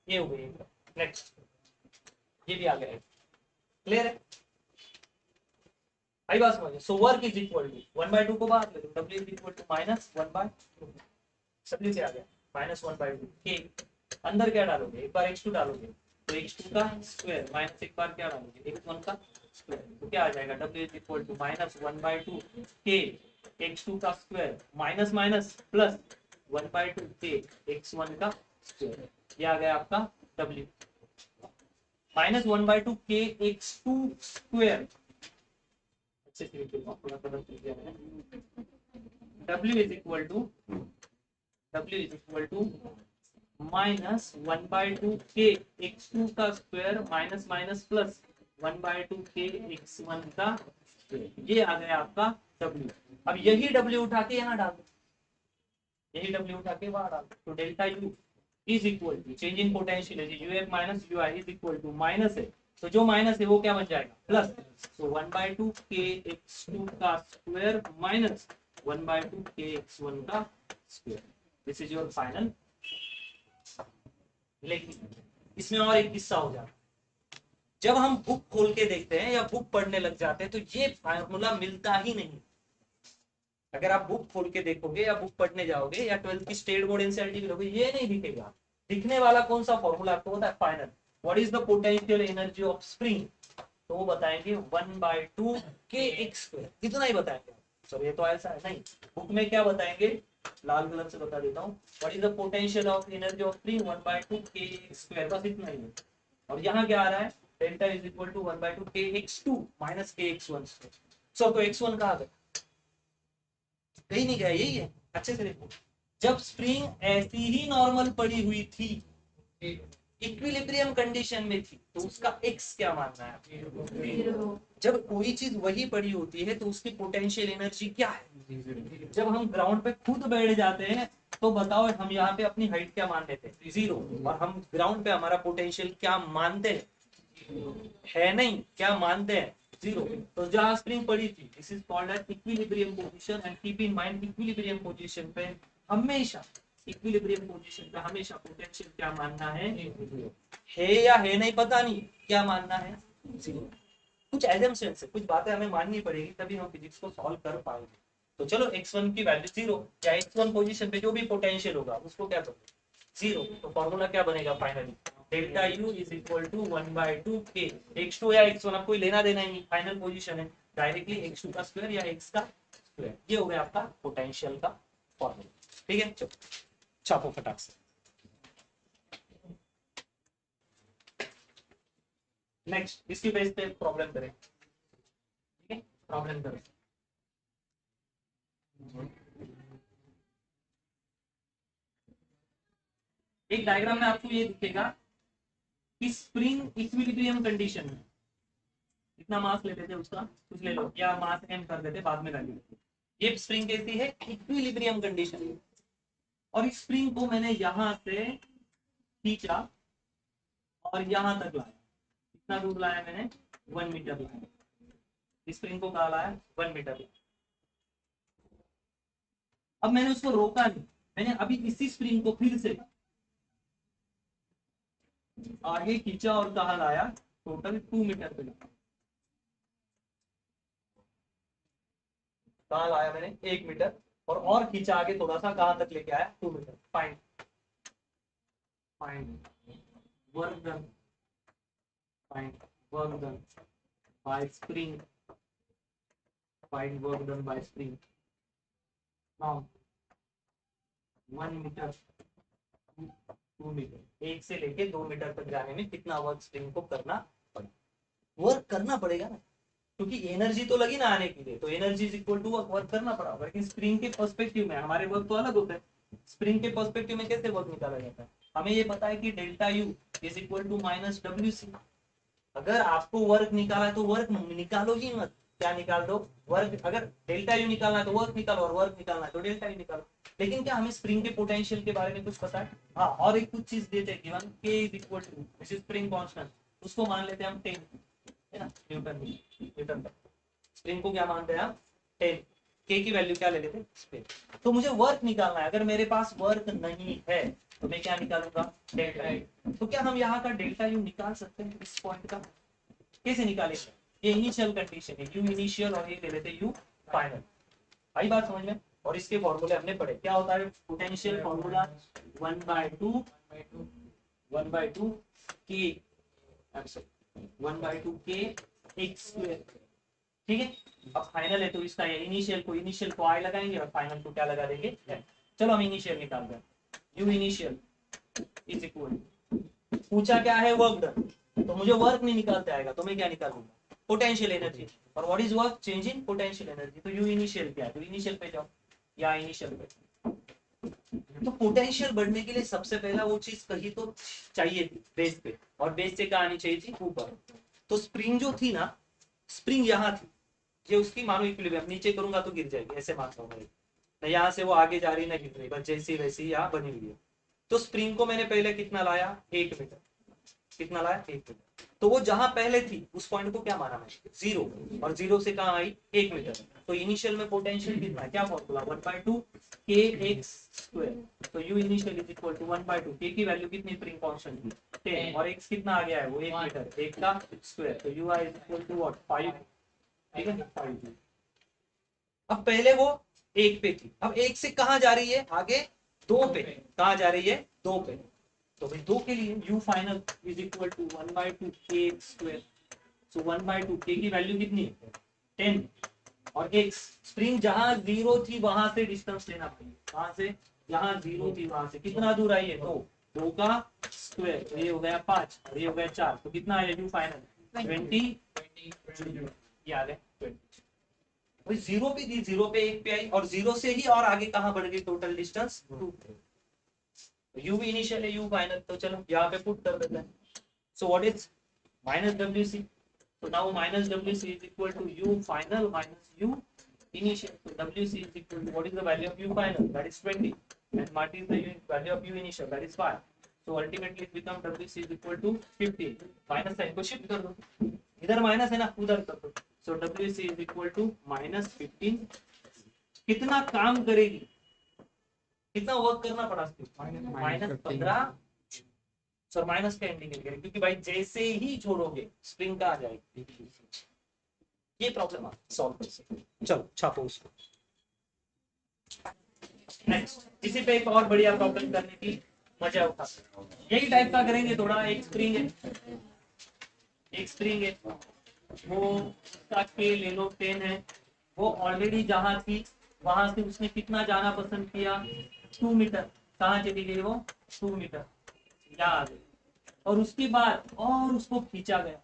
ये हो गई। नेक्स्ट, ये भी आ गया, क्लियर है, आई बात समझिए। So work is equal to 1/2 को बाहर ले दो, w इज इक्वल टू -1/2, सब से आ गया -1/2 के। अंदर क्या डालोगे, एक बार x2 डालोगे तो x2 का स्क्वायर माइनस एक बार क्या डालोगे, x1 का स्क्वायर, तो क्या आ जाएगा, w इज इक्वल टू -1/2 के x2 का स्क्वायर माइनस माइनस प्लस 1/2 के x1 का स्क्वायर। ये आ गया आपका w, -1/2 के x2 स्क्वायर। अच्छे से लिखिए, थोड़ा बदल दिया मैंने। w इज इक्वल टू -1/2 के x2 का स्क्वायर माइनस माइनस प्लस 1/2 के x1 का स्क्वायर। ये आ गया आपका w। अब यही w उठा के यहाँ डाल दो, यही w उठा के वहां डाल दो। तो delta u is equal to change in potential है uf minus ui is equal to minus है, तो जो माइनस है वो क्या बन जाएगा, प्लस। तो 1/2 के x2 का स्क्वायर माइनस 1/2 kx1 का square. This is your final. लेकिन इसमें और एक किस्सा हो जाता है, जब हम बुक खोल के देखते हैं या बुक पढ़ने लग जाते हैं तो ये फार्मूला मिलता ही नहीं। अगर आप बुक खोल के देखोगे या बुक पढ़ने जाओगे या 12th की स्टेट बोर्ड एनसीईआरटी लोगे, ये नहीं दिखेगा। दिखने वाला कौन सा फॉर्मूला आपको पता है? Final. What is the potential energy of spring? तो वो बताएंगे 1/2 kx²। इतना ही बताएंगे। सर ये तो ऐसा है नहीं, बुक में क्या बताएंगे? लाल कलर से बता देता हूँ। What is the potential of energy of spring? 1/2 kx²। बस इतना ही है। और यहाँ क्या आ रहा है? Delta is equal to 1/2 kx2 minus kx1²। So तो x1 कहाँ गया? कहीं नहीं गया, यही है। अच्छे से देखो, जब स्प्रिंग ऐसी ही नॉर्मल पड़ी हुई थी, इक्विलिब्रियम कंडीशन में थी, तो उसका x क्या मानना है? जब कोई चीज वही पड़ी होती है तो उसकी पोटेंशियल एनर्जी क्या है? जब हम ग्राउंड पे खुद बैठ जाते हैं तो बताओ, हम यहाँ पे अपनी हाइट क्या मान लेते हैं? 0। और हम ग्राउंड पे हमारा पोटेंशियल क्या मानते हैं? है नहीं, क्या मानते हैं? 0। तो जहां स्प्रिंग पड़ी थी, this is called as equilibrium position. And keep in mind, equilibrium position पे हमेशा, इक्विलिब्रियम पोजीशन पे हमेशा पोटेंशियल क्या मानना है या है नहीं पता नहीं, क्या मानना है? 0। कुछ एजम्पशंस है, कुछ बातें हमें माननी पड़ेगी, तभी हम फिजिक्स को सॉल्व कर पाएंगे। तो चलो x1 की वैल्यू 0, या x1 पोजीशन पे जो भी पोटेंशियल होगा उसको क्या करोगे? 0। तो फॉर्मूला क्या बनेगा finally? Delta you is equal to 1/2 k। x2 या x1 आपको लेना देना ही नहीं, फाइनल पोजीशन है। डायरेक्टली x2 का स्क्वायर या x का स्क्वायर, ये हो गया आपका पोटेंशियल का फॉर्मूला। ठीक है, चलो छापो फटाक से। नेक्स्ट इसकी बेस पे प्रॉब्लम करें। ठीक है, प्रॉब्लम करें। एक डायग्राम में आपको ये दिखेगा कि स्प्रिंग इक्विलिब्रियम कंडीशन में, कितना मास लेते थे उसका कुछ ले लो, या मास m कर देते, बाद में वैल्यू। ये स्प्रिंग कैसी है? इक्विलिब्रियम कंडीशन में। और इस स्प्रिंग को मैंने यहां से खींचा और यहां तक लाया। कितना दूर लाया मैंने? 1 मीटर लाया। इस स्प्रिंग को कहा लाया? 1 मीटर लाया। अब मैंने उसको रोका नहीं, मैंने अभी इसी स्प्रिंग को फिर से आगे खींचा और कहा लाया? टोटल 2 मीटर पे लाया। कहाँ लाया मैंने? 1 मीटर। और खींचा आगे थोड़ा सा, कहां तक लेके आया? 2 metre. Find work done, find work done by spring, find work done by spring. Now 1 metre 2 metre, 1 से लेके 2 मीटर तक जाने में कितना वर्क स्प्रिंग को करना पड़ेगा? वर्क करना पड़ेगा ना, क्योंकि एनर्जी तो लगी ना आने के लिए, तो energy is equal to work करना पड़ा। लेकिन स्प्रिंग के पर्सपेक्टिव में हमारे वर्क तो अलग होते हैं। स्प्रिंग के पर्सपेक्टिव में कैसे वर्क निकाला जाता है? हमें ये पता है कि delta you is equal to minus WC। अगर आपको वर्क निकाला है तो वर्क निकालो ही मत, क्या निकाल दो? वर्क। अगर डेल्टा यू निकालना है तो वर्क निकालो, और वर्क निकालना है तो डेल्टा यू निकालो। लेकिन क्या हमें स्प्रिंग के पोटेंशियल के बारे में कुछ पता है? हाँ, और एक कुछ चीज देते हैं, given k is equal to, this is spring constant, उसको मान लेते हैं हम 10, है ना, न्यूटन। स्प्रिंग को क्या मानते हैं हम? 10। k की वैल्यू क्या ले लेते हैं? स्प्रिंग। तो मुझे वर्क निकालना है, अगर मेरे पास वर्क नहीं है तो मैं क्या निकालूंगा? Delta U. तो क्या हम यहाँ का डेल्टा यू निकाल सकते हैं इस पॉइंट का? कैसे निकालेंगे? ये इनिशियल कंडीशन है, यू इनिशियल, और ये ले लेते यू फाइनल। आई बात समझ में? और इसके फॉर्मूले हमने पढ़े, क्या होता है potential formula? 1/2 k, 1/2 k x²। ठीक है, अब फाइनल है तो इसका इनिशियल को आई लगाएंगे और फाइनल को क्या लगा देंगे? चलो हम इनिशियल निकाल रहे हैं। यू इनिशियल इज इक्वल, पूछा क्या है? Work done. तो मुझे वर्क नहीं निकालते आएगा, तो मैं क्या निकालूंगा? Potential energy. और what is work? Change in potential energy. तो यू इनिशियल क्या है? तो इनिशियल पे जाओ, या इनिशियल पे। तो पोटेंशियल बढ़ने के लिए सबसे पहला वो चीज कही तो चाहिए थी बेस पे, और बेस से कहा आनी चाहिए थी? ऊपर। तो स्प्रिंग जो थी ना, स्प्रिंग यहाँ थी, ये उसकी मानो इक्विलिब्रियम, नीचे करूंगा तो गिर जाएगी, ऐसे मानता हूँ मैं। यहाँ से वो आगे जा रही ना गिर रही, बस जैसी वैसी यहाँ बनी हुई है। तो स्प्रिंग को मैंने पहले कितना लाया? 1 मीटर। कितना लाया? 1 मीटर। तो वो जहां पहले थी उस पॉइंट को क्या माना मैंने, 0, और 0 से कहां आई 1 मीटर। तो इनिशियल में पोटेंशियल कितना है, क्या फॉर्मूला 1/2 kx²। तो u initial is equal to 1/2 k की वैल्यू कितनी स्प्रिंग कांस्टेंट की 10 और x कितना आ गया है वो 1 मीटर, 1 का स्क्वायर। तो u is equal to what 5, ठीक है 5। अब पहले वो 1 पे थी, अब 1 से कहां जा रही है आगे 2 पे, कहां जा रही है 2 पे। तो भाई 2 के लिए u final is equal to 1/2 kx²। So 1/2 k की वैल्यू कितनी है 10 और x स्प्रिंग जहां 0 थी वहां से डिस्टेंस लेना पड़ेगा, वहां से जहां 0 थी वहां से कितना दूर आई है 2, 2 का स्क्वायर, तो ये हो गया 5 और ये हो गया 4। तो कितना आया u फाइनल 20, याद है 20। भाई 0 भी थी, 0 पे 1 पे आई और 0 से ही और आगे कहां बढ़ गई टोटल डिस्टेंस 2। u भी इनिशियल है u फाइनल, तो चलो यहाँ पे पुट कर देते हैं। So what is minus wc, so now minus wc is equal to u final minus u initial। so wc is equal to what is the value of u final, that is 20, and what is the value of u initial, that is 5। so ultimately it becomes wc is equal to 15। Minus sign को shift कर दो, इधर minus है ना उधर कर दो। so wc is equal to -15। कितना काम करेगी, कितना वर्क करना पड़ा, -15 सर माइनस का इंडिकेट करें, क्योंकि भाई जैसे ही छोड़ोगे स्प्रिंग का आ जाएगी। ये प्रॉब्लम आप सॉल्व कर सकते। चलो छापो उसको। नेक्स्ट इसी पे एक और बढ़िया प्रॉब्लम करने की मजा उठा, यही टाइप का करेंगे थोड़ा। एक स्प्रिंग है, एक स्प्रिंग है, वो उसका के ले लो 10 है, वो ऑलरेडी जहां थी वहां से उसने कितना जाना पसंद किया 2 मीटर, कहाँ चली गई वो 2 मीटर यहाँ आ गई, और उसके बाद और उसको खींचा गया,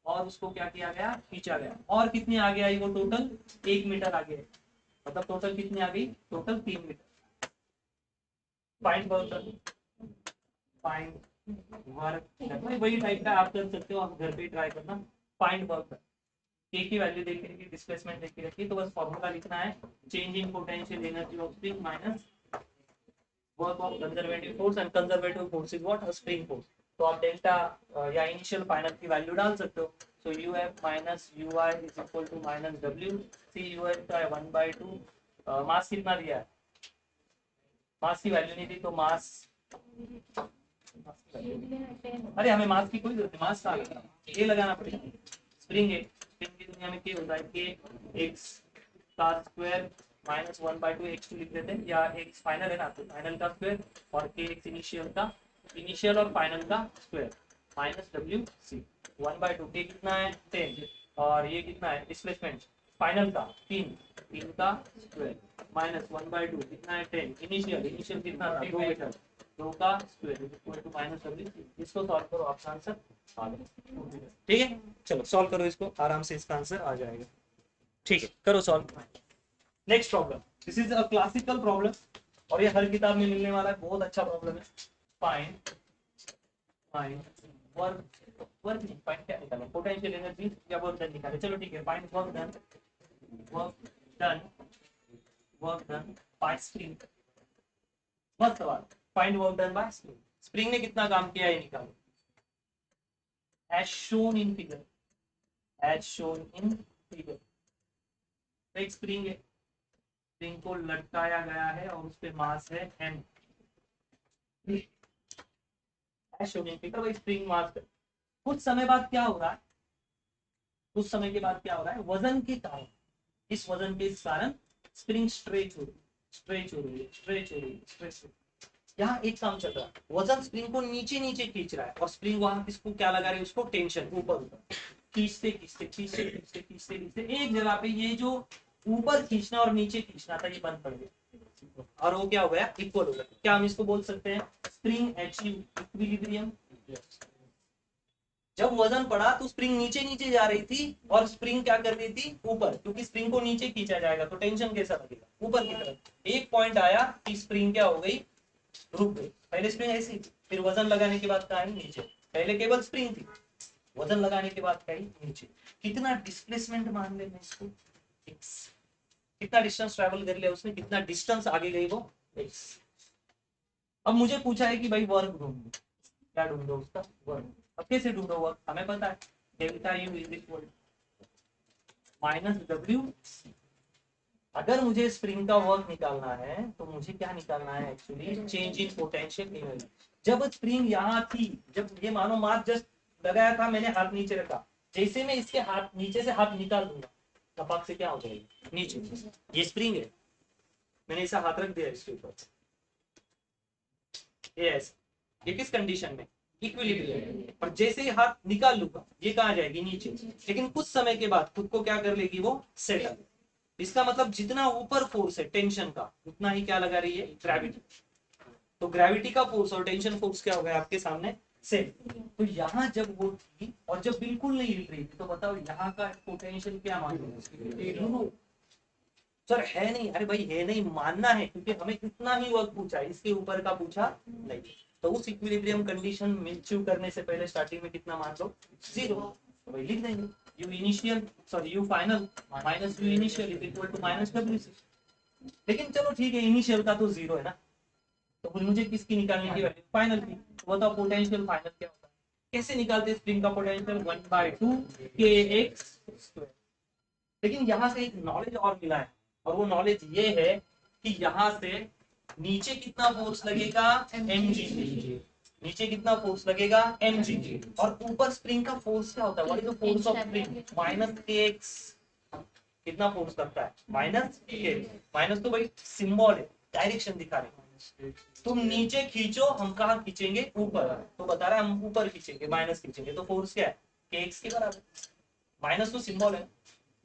और उसको क्या किया गया खींचा गया, और कितनी आगे आई वो टोटल 1 मीटर आगे, मतलब टोटल कितनी आ गई total 3 metre. Find work, find work वही टाइप का आप कर सकते हो, आप घर पे ट्राई करना। फाइंड वर्क के की वैल्यू देख के रखी, डिस्प्लेसमेंट देख के रखी, तो बस फॉर्मूला लिखना है change in potential energy of spring minus work of conservative force, and conservative force is what spring force. तो आप डेल्टा या इनिशियल फाइनल की वैल्यू डाल सकते हो। So uf minus ui is equal to minus w, सी uf का 1/2। मास कितना दिया है, मास की वैल्यू नहीं दी तो मास, अरे हमें मास की कोई जरूरत नहीं, मास का ये लगाना पड़ेगा। स्प्रिंग है, स्प्रिंग की दुनिया में क्या होता है के x का स्क्वायर माइनस 1/2 x2 लिख देते हैं, या x फाइनल है ना तो फाइनल का स्क्वायर, और के x इनिशियल का, इनिशियल और फाइनल का स्क्वायर माइनस wc 1/2। के कितना है 10 और ये कितना है डिस्प्लेसमेंट फाइनल का 3 का स्क्वायर माइनस 1/2 कितना है 10, इनिशियल इनिशियल कितना था 2 मीटर, 2 का square equal to minus wc। इसको सॉल्व करो, आपका आंसर आ गया। ठीक है चलो सॉल्व करो इसको, आराम से इसका आंसर आ जाएगा। ठीक है करो solve. Next problem, this is a classical problem और ये हर किताब में मिलने वाला है, बहुत अच्छा प्रॉब्लम है। फाइंड वर्क नहीं, फाइंड क्या निकालें पोटेंशियल एनर्जी या वर्क डन निकालें। चलो ठीक है find work done by spring. बस सवाल find work done by spring, spring ने कितना काम किया है निकालो। as shown in figure, as shown in figure। एक स्प्रिंग है, स्प्रिंग को लटकाया गया है और उस पे मास है m। as shown in figure, वही स्प्रिंग मास है। कुछ समय बाद क्या हो रहा है, कुछ समय के बाद क्या हो रहा है, वजन के कारण, इस वजन के कारण स्प्रिंग स्ट्रेच हो रही है, स्ट्रेच हो रही है, स्ट्रेच हो रही है, स्ट्रेच हो रही है। यहाँ एक काम चल रहा है, वजन स्प्रिंग को नीचे नीचे खींच रहा है और स्प्रिंग वहां किसको क्या लगा रही है उसको टेंशन, ऊपर ऊपर खींचते खींचते खींचते खींचते खींचते खींचते एक जगह पे ये जो ऊपर खींचना और नीचे खींचना था ये बंद पड़ गया और वो क्या हो गया इक्वल हो गया। क्या हम इसको बोल सकते हैं स्प्रिंग अचीव इक्विलिब्रियम। जब वजन पड़ा तो स्प्रिंग नीचे नीचे जा रही थी और स्प्रिंग क्या कर रही थी ऊपर, क्योंकि स्प्रिंग को नीचे खींचा जाएगा तो टेंशन कैसा लगेगा ऊपर की तरफ। एक पॉइंट आया कि स्प्रिंग क्या हो गई रुक गई। पहले स्प्रिंग ऐसी थी, फिर वजन लगाने के बाद क्या है नीचे, पहले केवल स्प्रिंग थी, वजन लगाने के बाद क्या है नीचे। कितना डिस्प्लेसमेंट मान ले इसको x, कितना डिस्टेंस ट्रैवल कर लिया उसने, कितना डिस्टेंस आगे गई वो x। अब मुझे पूछा है कि भाई वर्क ढूंढो, क्या ढूंढो उसका वर्क। अब अब कैसे ढूंढो वर्क, हमें पता है delta you is equal minus W. अगर मुझे स्प्रिंग का वर्क निकालना है तो मुझे क्या निकालना है actually, change in potential energy. जब स्प्रिंग यहाँ थी, जब ये मानो मास जस्ट लगाया था, मैंने हाथ नीचे रखा, जैसे मैं इसके हाथ नीचे से हाथ निकाल दूंगा टपक से क्या हो जाएगी नीचे, ये स्प्रिंग है, मैंने ऐसा हाथ रख दिया इसके ऊपर, ये किस कंडीशन में, इक्विलिब्रियम। और जैसे ही हाथ निकाल लूंगा ये कहाँ जाएगी नीचे, लेकिन कुछ समय के बाद खुद को क्या कर लेगी वो सेटल। इसका मतलब जितना ऊपर फोर्स है टेंशन का, उतना ही क्या लगा रही है ग्रेविटी। तो ग्रेविटी का फोर्स और टेंशन फोर्स क्या हो गया आपके सामने सेम। तो यहाँ जब वो थी और जब बिल्कुल नहीं हिल रही थी, तो बताओ यहाँ का पोटेंशियल क्या मान सर है नहीं, अरे भाई है नहीं मानना है, क्योंकि हमें इतना ही वर्क पूछा है, इसके ऊपर का पूछा नहीं। तो उस इक्विलिब्रियम कंडीशन में अचीव करने से पहले स्टार्टिंग में कितना मान लो, 0। तो भाई लिख देंगे u initial sorry u final minus you initial is equal to minus WC. लेकिन चलो ठीक है, इनिशियल का तो 0 है ना, तो मुझे किसकी निकालने की वैल्यू, फाइनल की। तो बताओ पोटेंशियल फाइनल क्या होता है, कैसे निकालते हैं स्प्रिंग का पोटेंशियल, 1/2 kx²। लेकिन यहाँ से एक नॉलेज और मिला है, और वो नॉलेज ये है कि यहाँ से नीचे कितना फोर्स लगेगा mg, नीचे कितना फोर्स लगेगा mg, और ऊपर स्प्रिंग का फोर्स क्या होता है, what is the force of spring, minus kx। कितना फोर्स लगता है माइनस k, माइनस तो भाई सिंबल है, डायरेक्शन दिखा रहे, तुम नीचे खींचो हम कहाँ खींचेंगे ऊपर, तो बता रहा है हम ऊपर खींचेंगे, माइनस खींचेंगे, तो फोर्स क्या है kx के बराबर, माइनस तो सिंबल है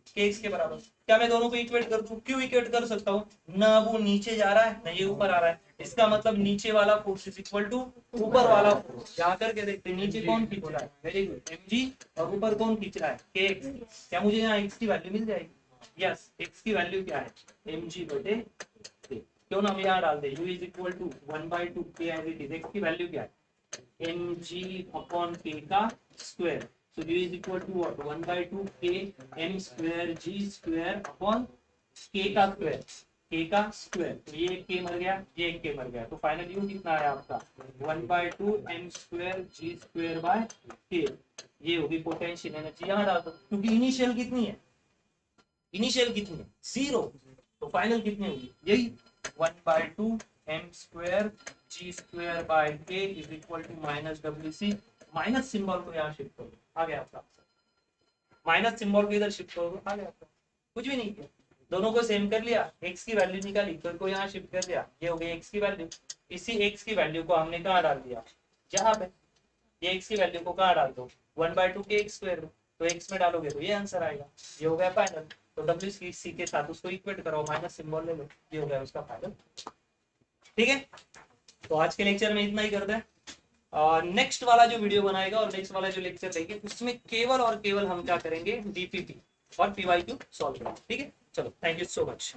kx के बराबर। क्या मैं दोनों को इक्वेट कर दूं, क्यों इक्वेट कर सकता हूँ, ना वो नीचे जा रहा है ना ये ऊपर आ रहा है, इसका मतलब नीचे वाला फोर्स इज इक्वल टू ऊपर वाला फोर्स। जा करके देखते हैं नीचे कौन खींच रहा है, वेरी गुड mg, और ऊपर कौन खींच रहा है kx। क्या मुझे यहाँ x की वैल्यू मिल जाएगी, यस x की वैल्यू क्या है mg बटे k। क्यों ना हम यहाँ डाल दे u is equal to 1/2 k as it is, x की वैल्यू क्या है mg अपॉन k का square. So u is equal to what, 1/2 k m square g square upon k का स्क्वायर, k का स्क्वायर। तो ये k मर गया, ये एक k मर गया, तो फाइनल u कितना आया आपका 1/2 m square g square by k। ये होगी पोटेंशियल एनर्जी, यहाँ डाल दो, क्योंकि इनिशियल कितनी है, इनिशियल कितनी है 0, तो फाइनल कितनी होगी यही 1/2 m square g square by k is equal to minus wc। Minus symbol को यहाँ शिफ्ट करो, आ गया आपका माइनस सिंबल को इधर शिफ्ट करो, आ गया आपका, कुछ भी नहीं किया, दोनों को सेम कर लिया, x की वैल्यू निकाली तो इनको यहाँ शिफ्ट कर दिया, ये हो गई x की वैल्यू। इसी x की वैल्यू को हमने कहाँ डाल दिया, यहाँ पे, ये x की वैल्यू को कहाँ डाल दो 1/2 के x स्क्वायर में, तो x में डालोगे तो ये आंसर आएगा, ये हो गया फाइनल। तो WC के साथ उसको इक्वेट करो, माइनस सिंबल ले लो, ये हो गया उसका फाइनल। ठीक है, तो आज के लेक्चर में इतना ही करते हैं, और नेक्स्ट वाला जो वीडियो बनाएगा और नेक्स्ट वाला जो लेक्चर रहेंगे उसमें केवल और केवल हम क्या करेंगे, डीपीटी और पीवाईक्यू सॉल्व करेंगे। ठीक है, चलो थैंक यू सो मच।